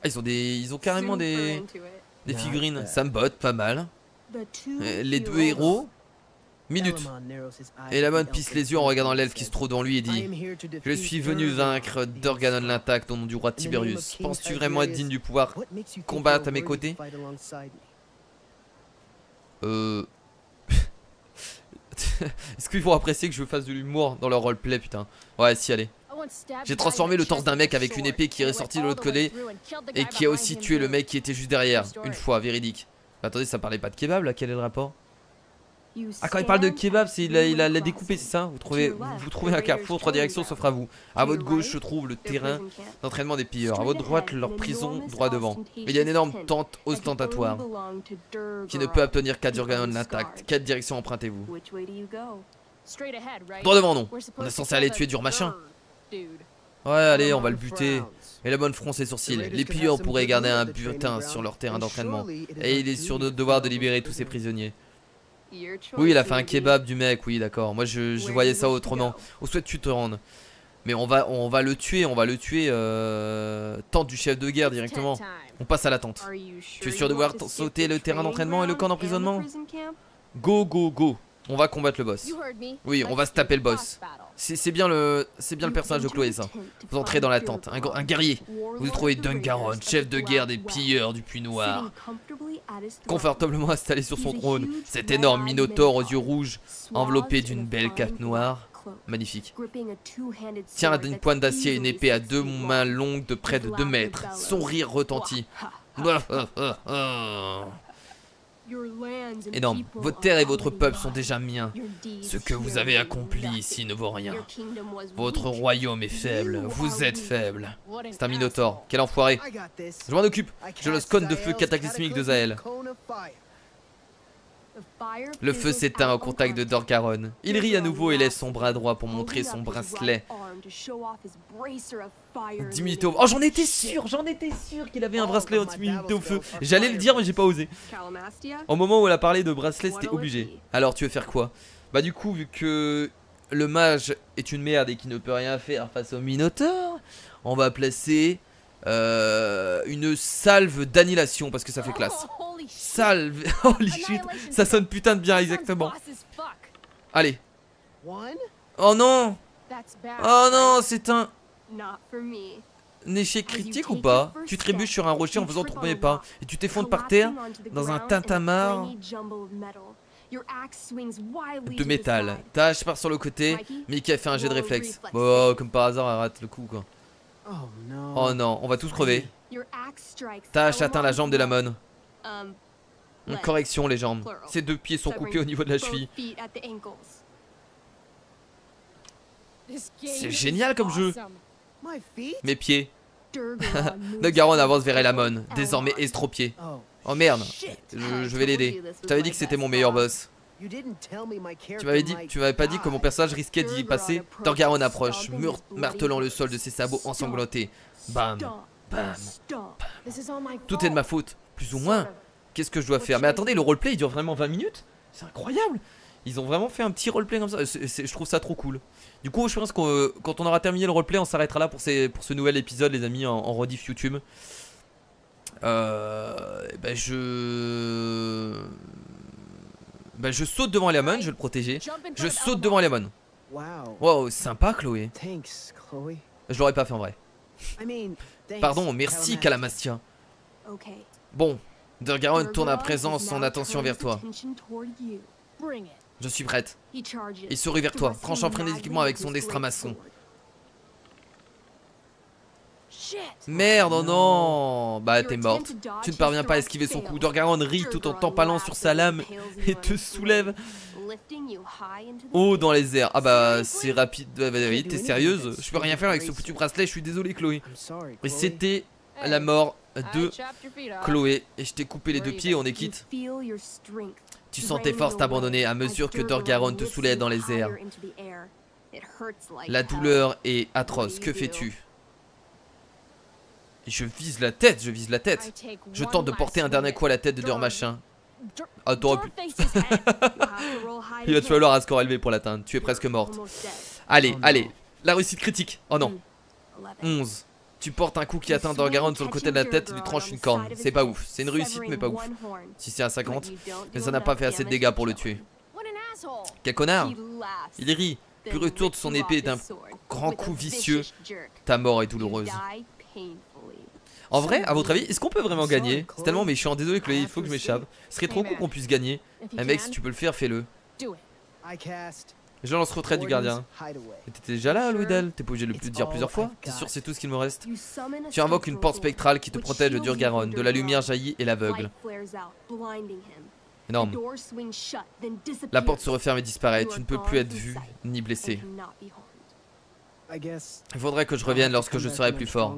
Ah, ils ont carrément des figurines. Ça me botte pas mal. Les deux héros. Minute. Elamon pisse les yeux en regardant l'elfe qui se trouve devant lui et dit: je suis venu vaincre Durgaron l'Intact au nom du roi Tiberius. Penses-tu vraiment être digne du pouvoir combattre à mes côtés? Est-ce qu'ils vont apprécier que je fasse de l'humour dans leur roleplay, putain? Ouais, si, allez. J'ai transformé le torse d'un mec avec une épée qui est ressortie de l'autre côté et qui a aussi tué le mec qui était juste derrière. Une fois, véridique. Attendez, ça parlait pas de kebab là? Quel est le rapport? Ah, quand il parle de kebab, il a découpé, c'est ça? Vous trouvez un carrefour, 3 directions s'offrent à vous. À votre gauche se trouve le terrain d'entraînement des pilleurs. À votre droite, leur prison droit devant. Mais il y a une énorme tente ostentatoire qui ne peut obtenir qu'à Durgaron l'Intact. Quelle direction empruntez-vous? Droit devant, non. On est censé aller tuer dur machin. Ouais, allez, on va le buter. Elamon fronce ses sourcils. Les pilleurs pourraient garder un butin sur leur terrain d'entraînement. Et il est sur notre devoir de libérer tous ces prisonniers. Oui, il a fait un kebab du mec, oui, d'accord. Moi, je voyais ça autrement. Où souhaites-tu te rendre? Mais on va le tuer. Tente du chef de guerre directement. On passe à la tente. Tu es sûr de vouloir sauter le terrain d'entraînement et le camp d'emprisonnement? Go, go, go. On va combattre le boss. Oui, on va se taper le boss. C'est bien le personnage de Chloé, ça. Vous entrez dans la tente, un guerrier. Vous trouvez Durgaron, chef de guerre des pilleurs du puits noir. Confortablement installé sur son trône, cet énorme minotaure aux yeux rouges, enveloppé d'une belle cape noire. Magnifique. Tient d'une pointe d'acier une épée à 2 mains longues de près de 2 mètres. Son rire retentit. Énorme. Votre terre et votre peuple sont déjà miens. Ce que vous avez accompli ici ne vaut rien. Votre royaume est faible. Vous êtes faible. C'est un minotaure. Quel enfoiré. Je m'en occupe. Je le cône de feu cataclysmique de Zael. Le feu s'éteint au contact de Durgaron. Il rit à nouveau et lève son bras droit pour montrer son bracelet d'immunité au feu. Oh, j'en étais sûr qu'il avait un bracelet anti-immunité au feu. J'allais le dire mais j'ai pas osé. Au moment où elle a parlé de bracelet, c'était obligé. Alors tu veux faire quoi? Bah du coup, vu que le mage est une merde et qu'il ne peut rien faire face au minotaure, on va placer une salve d'annihilation parce que ça fait classe. Salve. Holy shit. Ça sonne putain de bien, exactement. Allez. Oh non. Oh non, c'est un échec critique ou pas? Tu trébuches sur un rocher en faisant ton premier pas et tu t'effondres par terre dans un tintamarre de métal. Tache part sur le côté. Mickey a fait un jet de réflexe. Oh, comme par hasard, elle rate le coup quoi. Oh non, on va tous crever. Tache atteint la jambe d'Elamon. Correction les jambes. Ses 2 pieds sont coupés au niveau de la cheville. C'est génial comme jeu. Mes pieds. Dorgaron avance vers Elamon, désormais estropié. Oh merde, je vais l'aider. Je t'avais dit que c'était mon meilleur boss. Tu m'avais pas dit que mon personnage risquait d'y passer. Dorgaron approche, martelant le sol de ses sabots ensanglantés. Bam, bam, bam. Tout est de ma faute, plus ou moins. Qu'est-ce que je dois faire? Mais attendez, le roleplay il dure vraiment 20 minutes? C'est incroyable. Ils ont vraiment fait un petit roleplay comme ça. Je trouve ça trop cool. Du coup, je pense que quand on aura terminé le roleplay, on s'arrêtera là pour ce nouvel épisode, les amis, en rediff YouTube. Je saute devant Elamon, je vais le protéger. Je saute devant Elamon. Wow, sympa, Chloé. Je l'aurais pas fait en vrai. Pardon, merci, Calamastia. Bon, Dorgaron tourne à présent son attention vers toi. Je suis prête. Il sourit vers toi, tranchant frénétiquement avec son extramaçon. Merde, oh non. Bah t'es morte. Tu ne parviens pas à esquiver son coup. Dorgaron rit tout en t'empalant sur sa lame et te soulève haut dans les airs. Ah bah c'est rapide. Oui, t'es sérieuse? Je peux rien faire avec ce foutu bracelet. Je suis désolé, Chloé. Et c'était la mort de Chloé. Et je t'ai coupé les 2 pieds, on est quitte. Tu sens tes forces t'abandonner à mesure que Dorgaron te soulève dans les airs. La douleur est atroce. Que fais-tu? Je vise la tête, je vise la tête. Je tente de porter un dernier coup à la tête de Dormachin. Ah, t'aurais pu. Il va te falloir un score élevé pour l'atteindre. Tu es presque morte. Allez, allez. La réussite critique. Oh non. 11. Tu portes un coup qui atteint Dorgaron sur le côté de la tête et lui tranche une corne. C'est pas ouf. C'est une réussite, mais pas ouf. Si c'est à 50. Mais ça n'a pas fait assez de dégâts pour le tuer. Quel connard. Il rit. Puis retourne son épée d'un grand coup vicieux. Ta mort est douloureuse. En vrai, à votre avis, est-ce qu'on peut vraiment gagner? C'est tellement méchant, désolé Chloé, il faut que je m'échappe. Ce serait trop cool qu'on puisse gagner. Eh mec, si tu peux le faire, fais-le. Je lance retrait du gardien. T'étais déjà là, Louidel? T'es pas obligé de le dire plusieurs fois? T'es sûr c'est tout ce qu'il me reste? Tu invoques une porte spectrale qui te protège de Dorgaron. De la lumière jaillit et l'aveugle. Énorme. La porte se referme et disparaît. Tu ne peux plus être vu ni blessé. Il faudrait que je revienne lorsque je serai plus fort.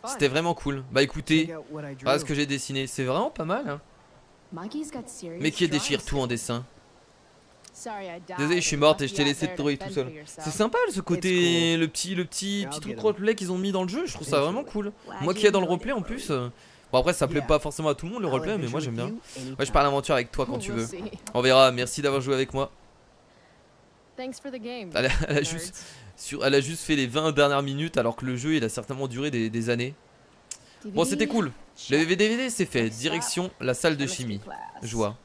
C'était vraiment cool. Bah écoutez, voilà ce que j'ai dessiné. C'est vraiment pas mal hein. Mais qui déchire tout en dessin. Désolé, je suis morte et je t'ai laissé te trouver tout seul. C'est sympa ce côté, le petit truc roleplay qu'ils ont mis dans le jeu. Je trouve ça vraiment cool. Moi qui est dans le roleplay en plus. Bon après ça plaît pas forcément à tout le monde le roleplay, mais moi j'aime bien. Moi je pars à l'aventure avec toi quand tu veux. On verra, merci d'avoir joué avec moi. Elle a juste fait les 20 dernières minutes alors que le jeu il a certainement duré des années. Bon c'était cool. Le DVD c'est fait. Direction la salle de chimie. Joie.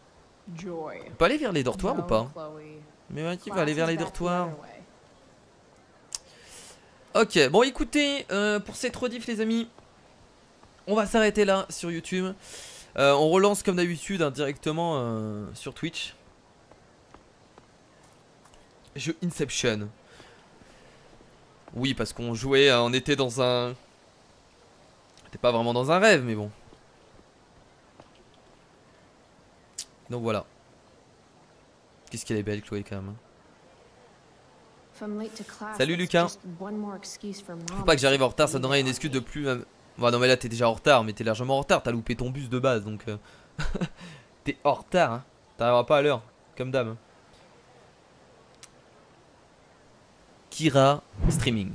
On peut aller vers les dortoirs ou pas? Mais ouais, qui va aller vers les dortoirs? Ok, bon écoutez, pour cette rediff les amis, on va s'arrêter là sur YouTube. On relance comme d'habitude hein, directement sur Twitch. Jeu Inception. Oui, parce qu'on jouait, on était dans un... On était pas vraiment dans un rêve, mais bon. Donc voilà. Qu'est-ce qu'elle est belle, Chloé, quand même. Salut Lucas. Faut pas que j'arrive en retard, ça donnerait une excuse de plus. Bon, non, mais là, t'es déjà en retard, mais t'es largement en retard. T'as loupé ton bus de base, donc. T'es en retard, hein. T'arriveras pas à l'heure, comme dame. Kira Streaming.